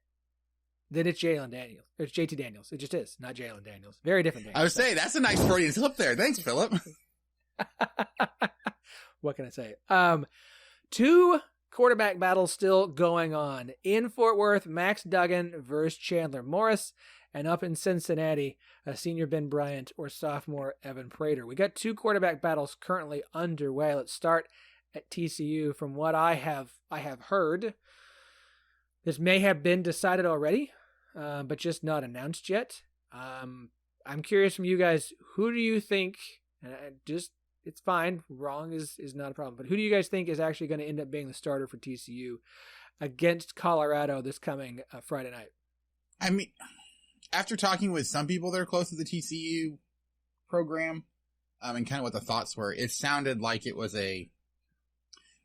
then it's Jalen Daniels. It's JT Daniels. It just is, not Jalen Daniels. Very different Daniels. I would say that's a nice Freudian slip there. Thanks, Phillip. What can I say? 2 quarterback battles still going on in Fort Worth. Max Duggan versus Chandler Morris. And up in Cincinnati, senior Ben Bryant or sophomore Evan Prater. We got 2 quarterback battles currently underway. Let's start at TCU. From what I have heard, this may have been decided already, but just not announced yet. I'm curious from you guys, who do you think, it's fine, wrong is not a problem, but who do you guys think is actually going to end up being the starter for TCU against Colorado this coming Friday night? I mean, after talking with some people that are close to the TCU program, and kind of what the thoughts were, it sounded like it was a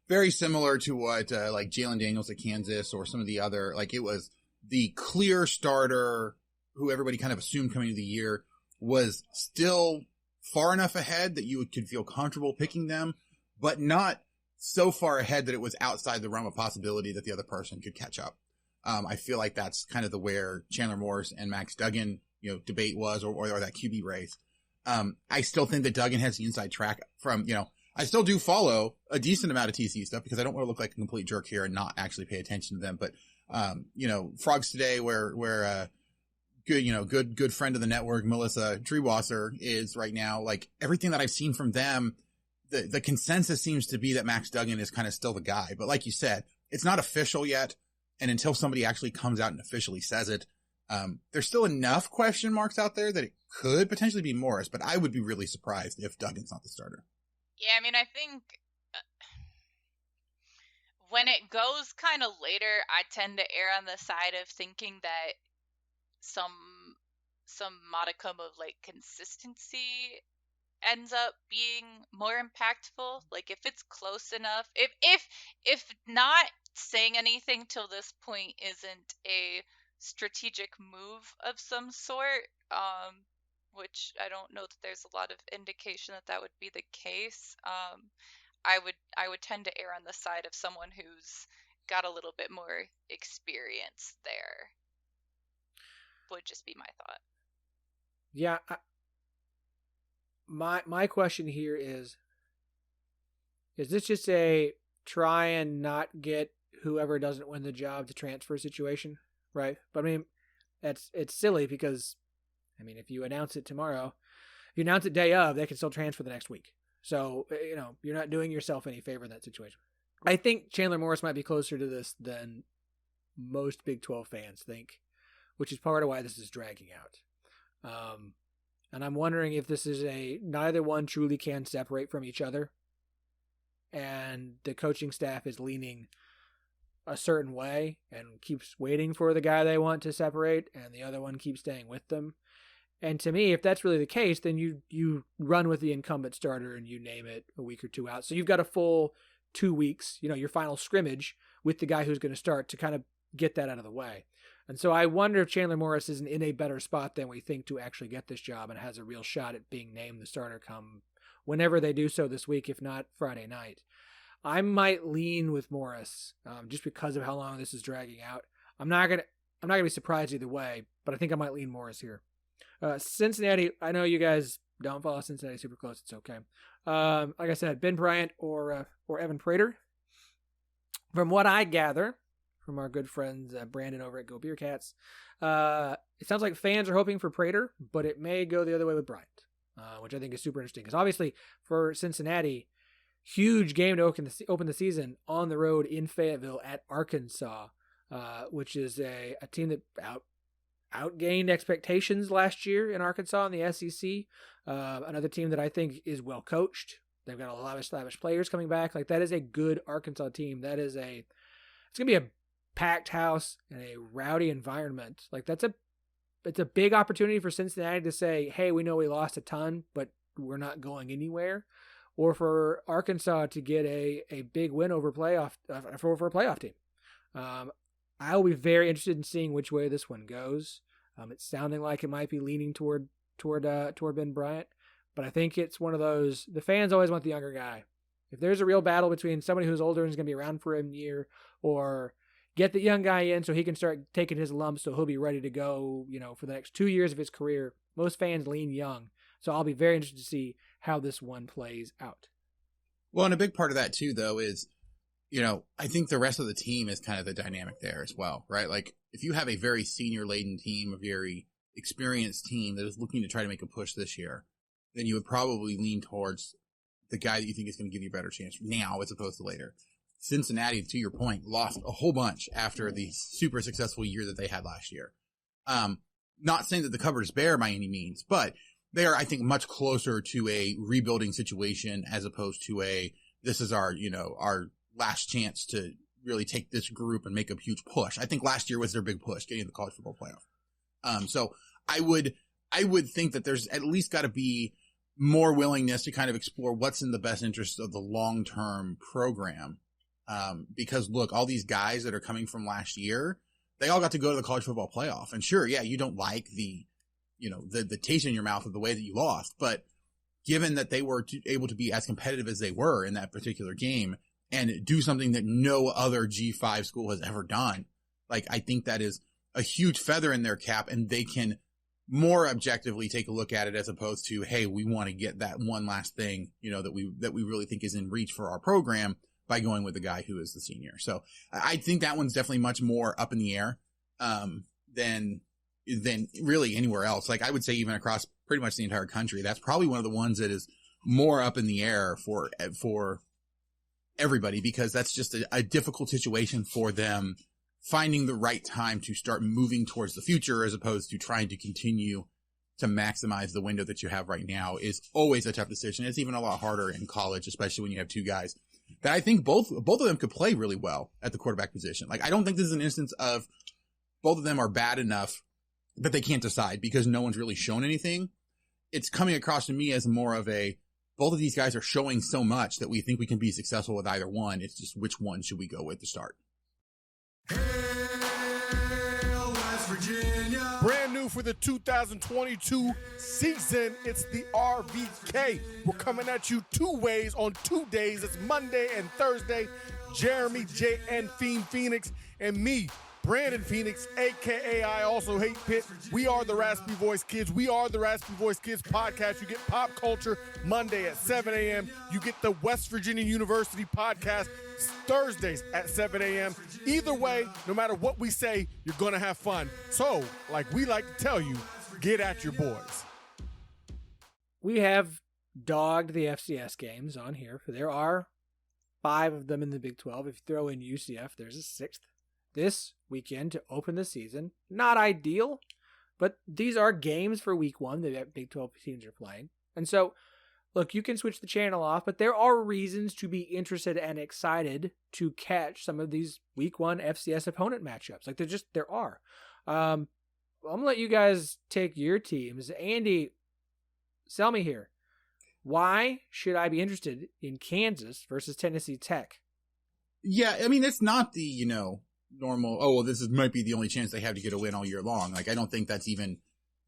very similar to what like Jalen Daniels at Kansas or some of the other, like it was the clear starter who everybody kind of assumed coming into the year was still far enough ahead that you could feel comfortable picking them, but not so far ahead that it was outside the realm of possibility that the other person could catch up. I feel like that's kind of the where Chandler Morris and Max Duggan, debate was, or that QB race. I still think that Duggan has the inside track from, I still do follow a decent amount of TCU stuff because I don't want to look like a complete jerk here and not actually pay attention to them. But, Frogs Today, where good friend of the network, Melissa Drewasser, is right now, like everything that I've seen from them, the consensus seems to be that Max Duggan is kind of still the guy. But like you said, it's not official yet. And until somebody actually comes out and officially says it, there's still enough question marks out there that it could potentially be Morris, but I would be really surprised if Duggan's not the starter. Yeah, I mean, I think when it goes kind of later, I tend to err on the side of thinking that some modicum of like consistency ends up being more impactful. Like if it's close enough, if not saying anything till this point isn't a strategic move of some sort, which I don't know that there's a lot of indication that would be the case. I would tend to err on the side of someone who's got a little bit more experience there. Would just be my thought. Yeah, my question here is this just a try and not get whoever doesn't win the job to transfer situation, right? But I mean, it's silly because, I mean, if you announce it tomorrow, if you announce it day of, they can still transfer the next week. So, you're not doing yourself any favor in that situation. I think Chandler Morris might be closer to this than most Big 12 fans think, which is part of why this is dragging out. And I'm wondering if this is neither one truly can separate from each other, and the coaching staff is leaning a certain way and keeps waiting for the guy they want to separate, and the other one keeps staying with them. And to me, if that's really the case, then you run with the incumbent starter and you name it a week or two out. So you've got a full 2 weeks, your final scrimmage with the guy who's going to start to kind of get that out of the way. And so I wonder if Chandler Morris isn't in a better spot than we think to actually get this job and has a real shot at being named the starter come whenever they do so this week, if not Friday night. I might lean with Morris just because of how long this is dragging out. I'm not gonna be surprised either way, but I think I might lean Morris here. Cincinnati, I know you guys don't follow Cincinnati super close. It's okay. Like I said, Ben Bryant or Evan Prater. From what I gather from our good friends Brandon over at Go Beer Cats, it sounds like fans are hoping for Prater, but it may go the other way with Bryant, which I think is super interesting. Because obviously for Cincinnati, huge game to open the season on the road in Fayetteville at Arkansas, which is a team that outgained expectations last year in Arkansas in the SEC. Another team that I think is well coached. They've got a lot of lavish players coming back. Like, that is a good Arkansas team. It's going to be a packed house and a rowdy environment. Like, it's a big opportunity for Cincinnati to say, hey, we know we lost a ton, but we're not going anywhere. Or for Arkansas to get a big win over for a playoff team. I'll be very interested in seeing which way this one goes. It's sounding like it might be leaning toward Ben Bryant, but I think it's one of those, the fans always want the younger guy. If there's a real battle between somebody who's older and is going to be around for a year, or get the young guy in so he can start taking his lumps so he'll be ready to go, for the next 2 years of his career, most fans lean young. So I'll be very interested to see how this one plays out. Well, and a big part of that too, though, is, I think the rest of the team is kind of the dynamic there as well, right? Like, if you have a very senior laden team, a very experienced team that is looking to try to make a push this year, then you would probably lean towards the guy that you think is going to give you a better chance now as opposed to later. Cincinnati, to your point, lost a whole bunch after the super successful year that they had last year. Not saying that the cupboard is bare by any means, but they are, I think, much closer to a rebuilding situation as opposed to this is our last chance to really take this group and make a huge push. I think last year was their big push, getting the college football playoff. So I would think that there's at least got to be more willingness to kind of explore what's in the best interest of the long-term program. Because look, all these guys that are coming from last year, they all got to go to the college football playoff. And sure, yeah, you don't like the taste in your mouth of the way that you lost, but given that they were able to be as competitive as they were in that particular game and do something that no other G5 school has ever done, like, I think that is a huge feather in their cap, and they can more objectively take a look at it as opposed to, hey, we want to get that one last thing, that we really think is in reach for our program by going with the guy who is the senior. So I think that one's definitely much more up in the air, than really anywhere else. Like, I would say even across pretty much the entire country, that's probably one of the ones that is more up in the air for everybody, because that's just a difficult situation for them, finding the right time to start moving towards the future as opposed to trying to continue to maximize the window that you have right now is always a tough decision. It's even a lot harder in college, especially when you have two guys that I think both of them could play really well at the quarterback position. Like, I don't think this is an instance of both of them are bad enough that they can't decide because no one's really shown anything. It's coming across to me as more of both of these guys are showing so much that we think we can be successful with either one. It's just which one should we go with to start. Hail West Virginia. Brand new for the 2022 season, it's the RVK. We're coming at you 2 ways on 2 days. It's Monday and Thursday. Jeremy J. and Fiend Phoenix and me, Brandon Phoenix, a.k.a. I Also Hate Pitt. We are the Raspy Voice Kids. We are the Raspy Voice Kids podcast. You get pop culture Monday at 7 a.m. You get the West Virginia University podcast Thursdays at 7 a.m. Either way, no matter what we say, you're going to have fun. So, like we like to tell you, get at your boys. We have dogged the FCS games on here. There are 5 of them in the Big 12. If you throw in UCF, there's a 6th. This weekend to open the season. Not ideal, but these are games for week 1 that Big 12 teams are playing. And so, look, you can switch the channel off, but there are reasons to be interested and excited to catch some of these week 1 FCS opponent matchups. Like, there are. I'm going to let you guys take your teams. Andy, sell me here. Why should I be interested in Kansas versus Tennessee Tech? Yeah, I mean, it's not the, normal, this might be the only chance they have to get a win all year long. Like, I don't think that's even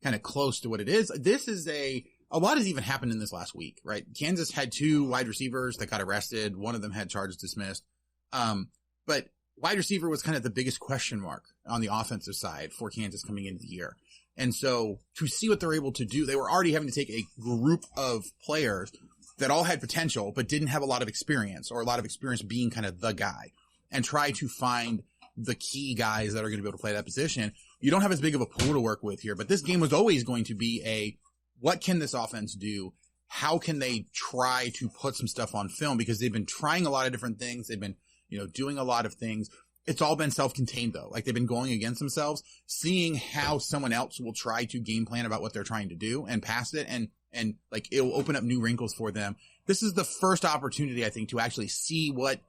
kind of close to what it is. This is a lot has even happened in this last week, right? Kansas had 2 wide receivers that got arrested. One of them had charges dismissed. But wide receiver was kind of the biggest question mark on the offensive side for Kansas coming into the year. And so to see what they're able to do, they were already having to take a group of players that all had potential, but didn't have a lot of experience or a lot of experience being kind of the guy, and try to find the key guys that are going to be able to play that position. You don't have as big of a pool to work with here, but this game was always going to be what can this offense do? How can they try to put some stuff on film? Because they've been trying a lot of different things. They've been, doing a lot of things. It's all been self-contained though. Like, they've been going against themselves, seeing how someone else will try to game plan about what they're trying to do and pass it. And like, it'll open up new wrinkles for them. This is the first opportunity, I think, to actually see what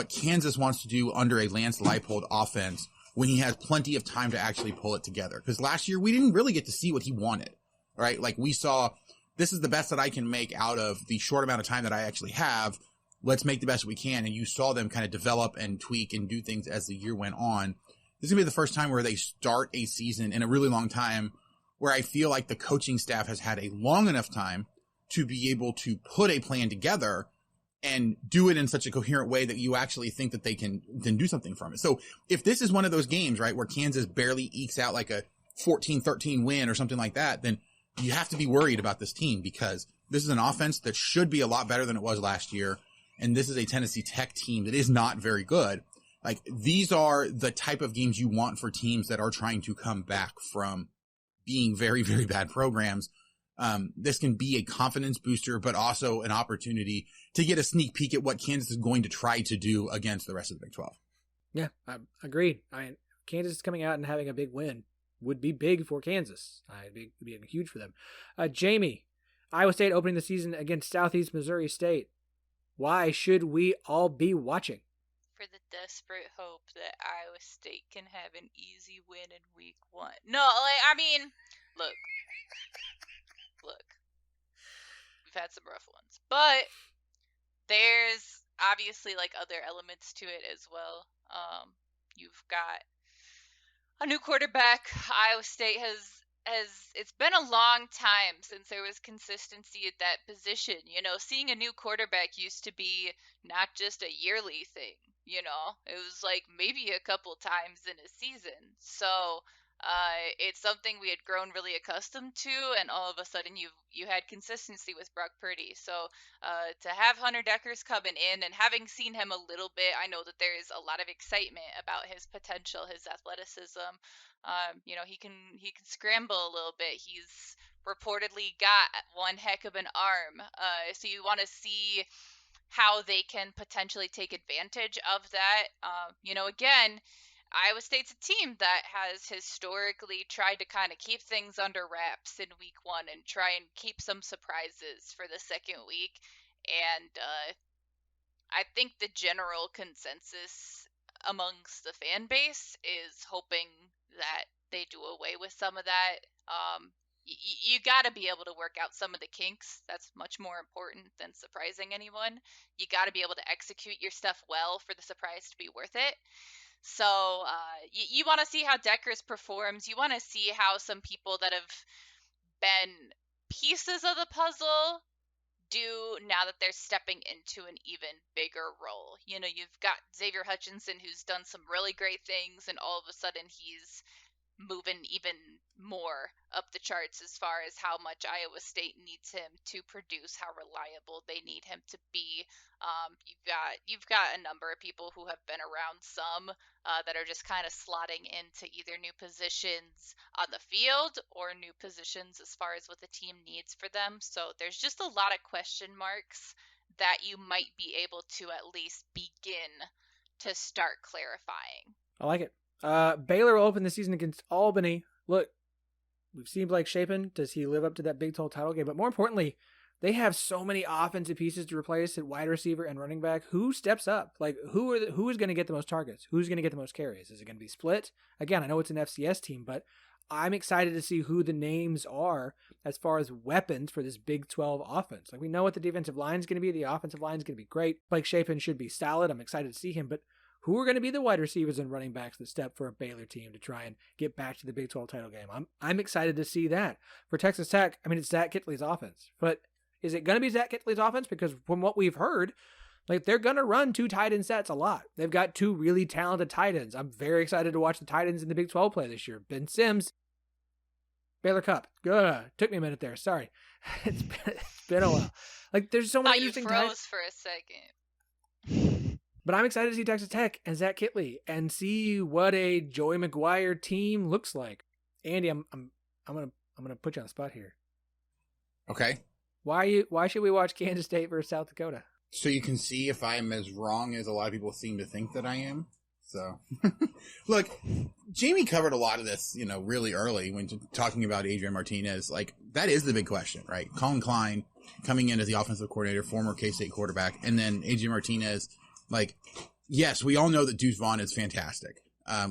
Kansas wants to do under a Lance Leipold offense when he has plenty of time to actually pull it together. Because last year we didn't really get to see what he wanted, right? Like, we saw, this is the best that I can make out of the short amount of time that I actually have. Let's make the best we can. And you saw them kind of develop and tweak and do things as the year went on. This is going to be the first time where they start a season in a really long time where I feel like the coaching staff has had a long enough time to be able to put a plan together and do it in such a coherent way that you actually think that they can then do something from it. So if this is one of those games, right, where Kansas barely ekes out like a 14-13 win or something like that, then you have to be worried about this team, because this is an offense that should be a lot better than it was last year. And this is a Tennessee Tech team that is not very good. Like, these are the type of games you want for teams that are trying to come back from being very, very bad programs. This can be a confidence booster, but also an opportunity to get a sneak peek at what Kansas is going to try to do against the rest of the Big 12. Yeah, I agreed. Kansas coming out and having a big win would be big for Kansas. It'd be huge for them. Jamie, Iowa State opening the season against Southeast Missouri State. Why should we all be watching? For the desperate hope that Iowa State can have an easy win in week 1. No, look. We've had some rough ones. But there's obviously other elements to it as well. You've got a new quarterback. Iowa State has it's been a long time since there was consistency at that position. Seeing a new quarterback used to be not just a yearly thing. It was maybe a couple times in a season. So it's something we had grown really accustomed to, and all of a sudden you had consistency with Brock Purdy. So to have Hunter Dekkers coming in and having seen him a little bit, I know that there is a lot of excitement about his potential, his athleticism. He can scramble a little bit. He's reportedly got one heck of an arm. So you want to see how they can potentially take advantage of that. Again, Iowa State's a team that has historically tried to kind of keep things under wraps in week 1 and try and keep some surprises for the second week. And I think the general consensus amongst the fan base is hoping that they do away with some of that. You got to be able to work out some of the kinks. That's much more important than surprising anyone. You got to be able to execute your stuff well for the surprise to be worth it. So you want to see how Dekkers performs. You want to see how some people that have been pieces of the puzzle do now that they're stepping into an even bigger role. You've got Xavier Hutchinson, who's done some really great things, and all of a sudden he's moving even more up the charts as far as how much Iowa State needs him to produce, how reliable they need him to be. You've got a number of people who have been around some that are just kind of slotting into either new positions on the field or new positions as far as what the team needs for them. So there's just a lot of question marks that you might be able to at least begin to start clarifying. I like it. Baylor will open the season against Albany. Look, we've seen Blake Shapen. Does he live up to that Big 12 title game? But more importantly, they have so many offensive pieces to replace at wide receiver and running back. Who steps up? Who is going to get the most targets? Who's going to get the most carries? Is it going to be split? Again, I know it's an FCS team, but I'm excited to see who the names are as far as weapons for this Big 12 offense. We know what the defensive line is going to be. The offensive line is going to be great. Blake Shapen should be solid. I'm excited to see him, but who are going to be the wide receivers and running backs that step for a Baylor team to try and get back to the Big 12 title game? I'm excited to see that. For Texas Tech, it's Zach Kittley's offense. But is it going to be Zach Kittley's offense? Because from what we've heard, they're going to run 2 tight end sets a lot. They've got 2 really talented tight ends. I'm very excited to watch the tight ends in the Big 12 play this year. Ben Sims, Baylor Cup. Good. Took me a minute there. Sorry. It's been a while. There's so many interesting tight ends. For a second. But I'm excited to see Texas Tech and Zach Kittley and see what a Joey McGuire team looks like. Andy, I'm gonna put you on the spot here. Okay. Why should we watch Kansas State versus South Dakota? So you can see if I'm as wrong as a lot of people seem to think that I am. So, look, Jamie covered a lot of this, really early when talking about Adrian Martinez. That is the big question, right? Colin Klein coming in as the offensive coordinator, former K-State quarterback, and then Adrian Martinez. Yes, we all know that Deuce Vaughn is fantastic.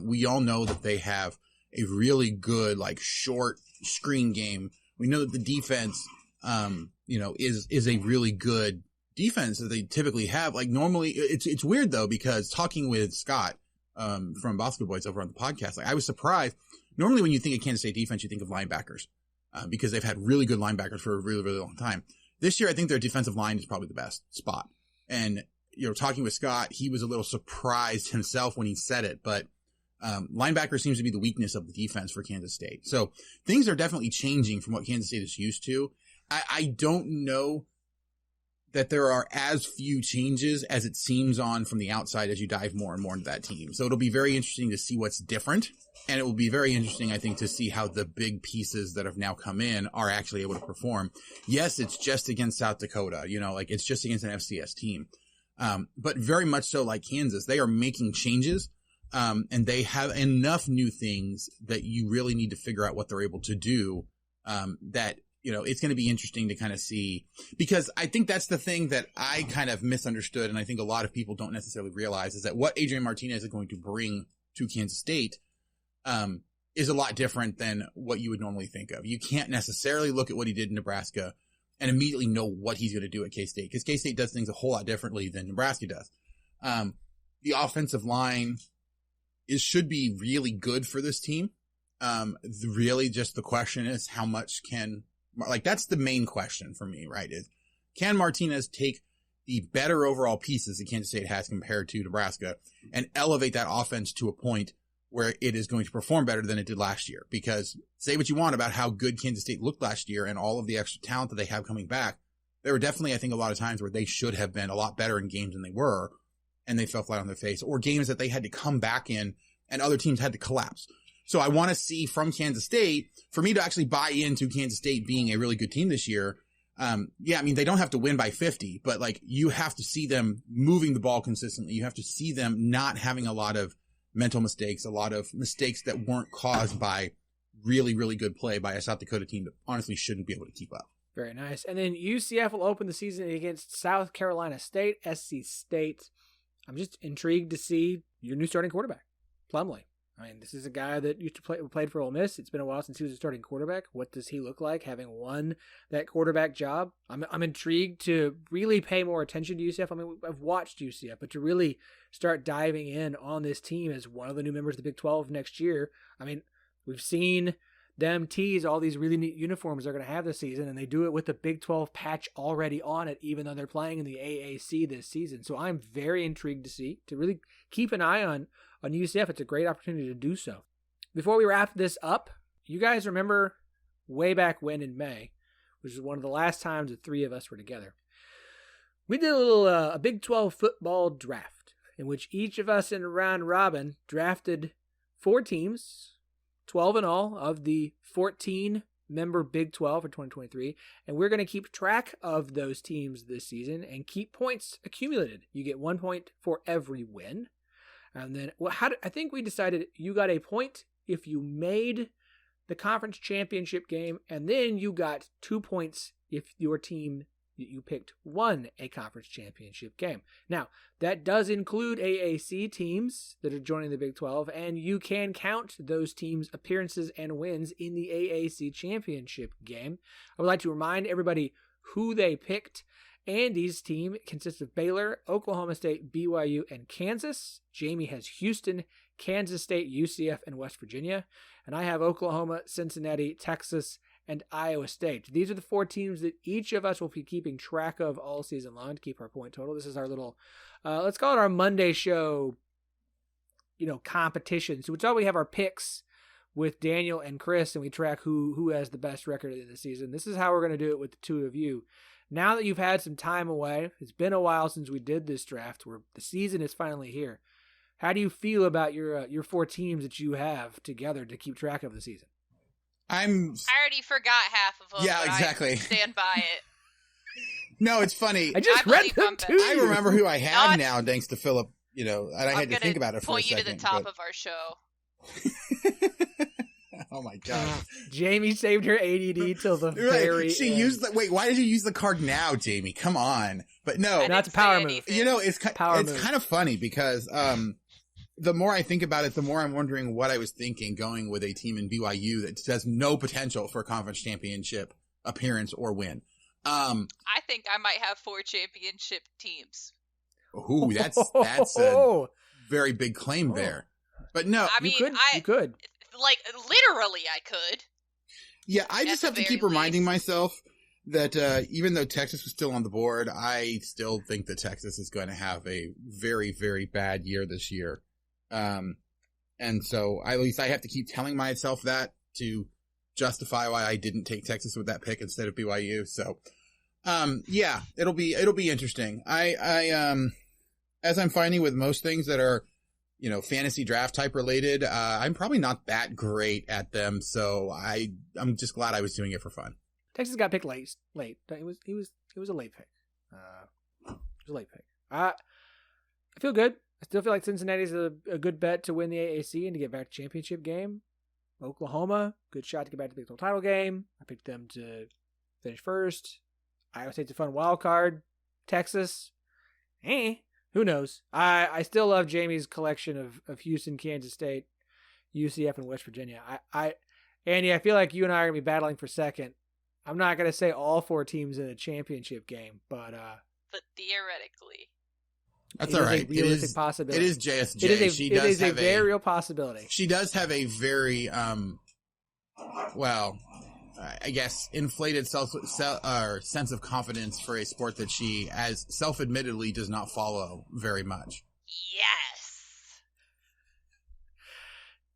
We all know that they have a really good, short screen game. We know that the defense, is a really good defense that they typically have. Normally, it's weird though, because talking with Scott, from Basketball Boys over on the podcast, I was surprised. Normally when you think of Kansas State defense, you think of linebackers, because they've had really good linebackers for a really, really long time. This year, I think their defensive line is probably the best spot. And talking with Scott, he was a little surprised himself when he said it, but linebacker seems to be the weakness of the defense for Kansas State. So things are definitely changing from what Kansas State is used to. I don't know that there are as few changes as it seems on from the outside as you dive more and more into that team. So it'll be very interesting to see what's different. And it will be very interesting, I think, to see how the big pieces that have now come in are actually able to perform. Yes, it's just against South Dakota, it's just against an FCS team. But very much so like Kansas, they are making changes. And they have enough new things that you really need to figure out what they're able to do. That, it's going to be interesting to kind of see, because I think that's the thing that I kind of misunderstood. And I think a lot of people don't necessarily realize is that what Adrian Martinez is going to bring to Kansas State, is a lot different than what you would normally think of. You can't necessarily look at what he did in Nebraska and immediately know what he's going to do at K-State, because K-State does things a whole lot differently than Nebraska does. The offensive line should be really good for this team. Really just the question is how much that's the main question for me, right? Is can Martinez take the better overall pieces that Kansas State has compared to Nebraska and elevate that offense to a point where it is going to perform better than it did last year? Because say what you want about how good Kansas State looked last year and all of the extra talent that they have coming back, there were definitely, I think, a lot of times where they should have been a lot better in games than they were, and they fell flat on their face, or games that they had to come back in and other teams had to collapse. So I want to see from Kansas State, for me to actually buy into Kansas State being a really good team this year. They don't have to win by 50, but you have to see them moving the ball consistently. You have to see them not having a lot of mental mistakes, a lot of mistakes that weren't caused by really, really good play by a South Dakota team that honestly shouldn't be able to keep up. Very nice. And then UCF will open the season against South Carolina State, SC State. I'm just intrigued to see your new starting quarterback, Plumlee. I mean, this is a guy that used to played for Ole Miss. It's been a while since he was a starting quarterback. What does he look like having won that quarterback job? I'm intrigued to really pay more attention to UCF. I mean, I've watched UCF, but to really start diving in on this team as one of the new members of the Big 12 next year. I mean, we've seen them tease all these really neat uniforms they're going to have this season, and they do it with the Big 12 patch already on it, even though they're playing in the AAC this season. So I'm very intrigued to really keep an eye on UCF. It's a great opportunity to do so. Before we wrap this up, you guys remember way back when in May, which is one of the last times the three of us were together, we did a Big 12 football draft in which each of us in round robin drafted 4 teams, 12 in all, of the 14-member Big 12 for 2023, and we're going to keep track of those teams this season and keep points accumulated. You get 1 point for every win. And then, I think we decided you got a point if you made the conference championship game, and then you got 2 points if your team that you picked won a conference championship game. Now, that does include AAC teams that are joining the Big 12, and you can count those teams' appearances and wins in the AAC championship game. I would like to remind everybody who they picked. Andy's team consists of Baylor, Oklahoma State, BYU, and Kansas. Jamie has Houston, Kansas State, UCF, and West Virginia. And I have Oklahoma, Cincinnati, Texas, and Iowa State. These are the 4 teams that each of us will be keeping track of all season long to keep our point total. This is our little, let's call it our Monday show, competition. So it's all we have our picks with Daniel and Chris, and we track who has the best record in the season. This is how we're going to do it with the two of you. Now that you've had some time away, it's been a while since we did this draft, where the season is finally here. How do you feel about your 4 teams that you have together to keep track of the season? I already forgot half of them. Yeah, exactly. I stand by it. No, it's funny. I just read them too. I remember who I have now, thanks to Phillip. And I had to think about it for a second. Point you to the top of our show. Oh my god. Jamie saved her ADD till the very end. Why did you use the card now, Jamie? Come on. But no. That's a power move. It's kind of funny because the more I think about it, the more I'm wondering what I was thinking going with a team in BYU that has no potential for a conference championship appearance or win. I think I might have 4 championship teams. Ooh, that's a very big claim there. But no, I mean, you could. Like, literally, I could. Yeah, I just have to keep reminding myself that even though Texas was still on the board, I still think that Texas is going to have a very, very bad year this year. And so at least I have to keep telling myself that to justify why I didn't take Texas with that pick instead of BYU. So Yeah, it'll be interesting. I as I'm finding with most things that are, fantasy draft type related, I'm probably not that great at them. So I'm just glad I was doing it for fun. Texas got picked late. It was a late pick. It was a late pick. I feel good. I still feel like Cincinnati's a good bet to win the AAC and to get back to championship game. Oklahoma, good shot to get back to the Big 12 title game. I picked them to finish first. Iowa State's a fun wild card. Texas, who knows? I still love Jamie's collection of Houston, Kansas State, UCF, and West Virginia. Andy, I feel like you and I are going to be battling for second. I'm not going to say all 4 teams in a championship game, but theoretically. That's all right. Realistic possibility. It is JSJ. It is a very real possibility. She does have a very, I guess, inflated sense of confidence for a sport that she, as self-admittedly, does not follow very much. Yes.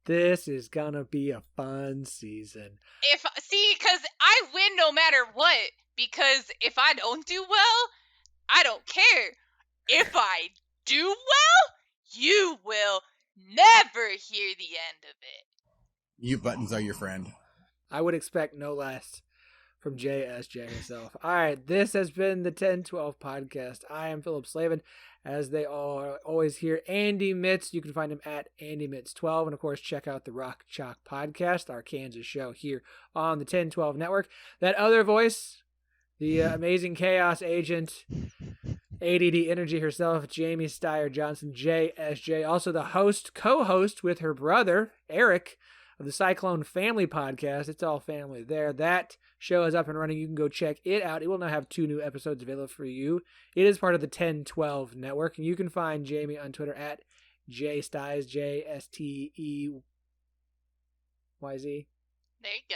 This is gonna be a fun season. Because I win no matter what. Because if I don't do well, I don't care. If I do well, you will never hear the end of it. You buttons are your friend. I would expect no less from JSJ himself. All right, this has been the 10-12 podcast. I am Phillip Slavin. As they are always here, Andy Mitz. You can find him at AndyMitz12. And, of course, check out the Rock Chalk podcast, our Kansas show here on the 10-12 network. That other voice, the amazing chaos agent, ADD Energy herself, Jamie Steyer Johnson, JSJ. Also the co-host with her brother, Eric, of the Cyclone Family podcast. It's all family there. That show is up and running. You can go check it out. It will now have 2 new episodes available for you. It is part of the 10-12 network. And you can find Jamie on Twitter at JSteys, JSTEYZ. There you go.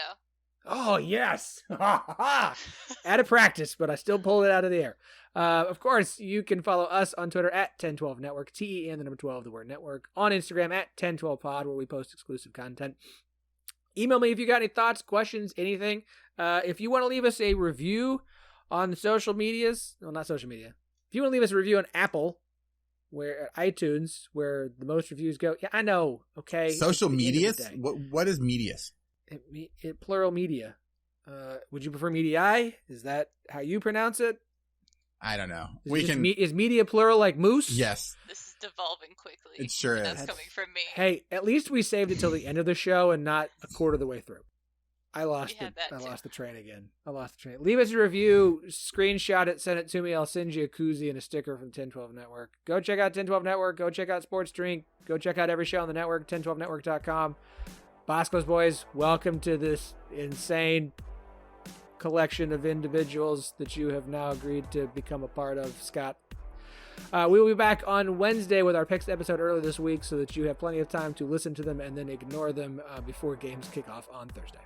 Oh, yes. Out of practice, but I still pulled it out of the air. Of course, you can follow us on Twitter at 1012 Network, TEN, the number 12, the word network. On Instagram at 1012pod, where we post exclusive content. Email me if you got any thoughts, questions, anything. If you want to leave us a review on social medias, well, not social media. If you want to leave us a review on Apple, where iTunes, where the most reviews go. Yeah, I know. Okay. Social medias? What is medias? Plural media. Would you prefer medii? Is that how you pronounce it? I don't know. Is media plural like moose? Yes. This is devolving quickly. It sure is. That's coming from me. Hey, at least we saved it till the end of the show and not a quarter of the way through. I lost the train again. Leave us a review, screenshot it, send it to me. I'll send you a koozie and a sticker from 1012 Network. Go check out 1012 Network. Go check out Sports Drink. Go check out every show on the network, 1012network.com. Bosco's boys, welcome to this insane collection of individuals that you have now agreed to become a part of, Scott. We will be back on Wednesday with our picks episode early this week so that you have plenty of time to listen to them and then ignore them before games kick off on Thursday.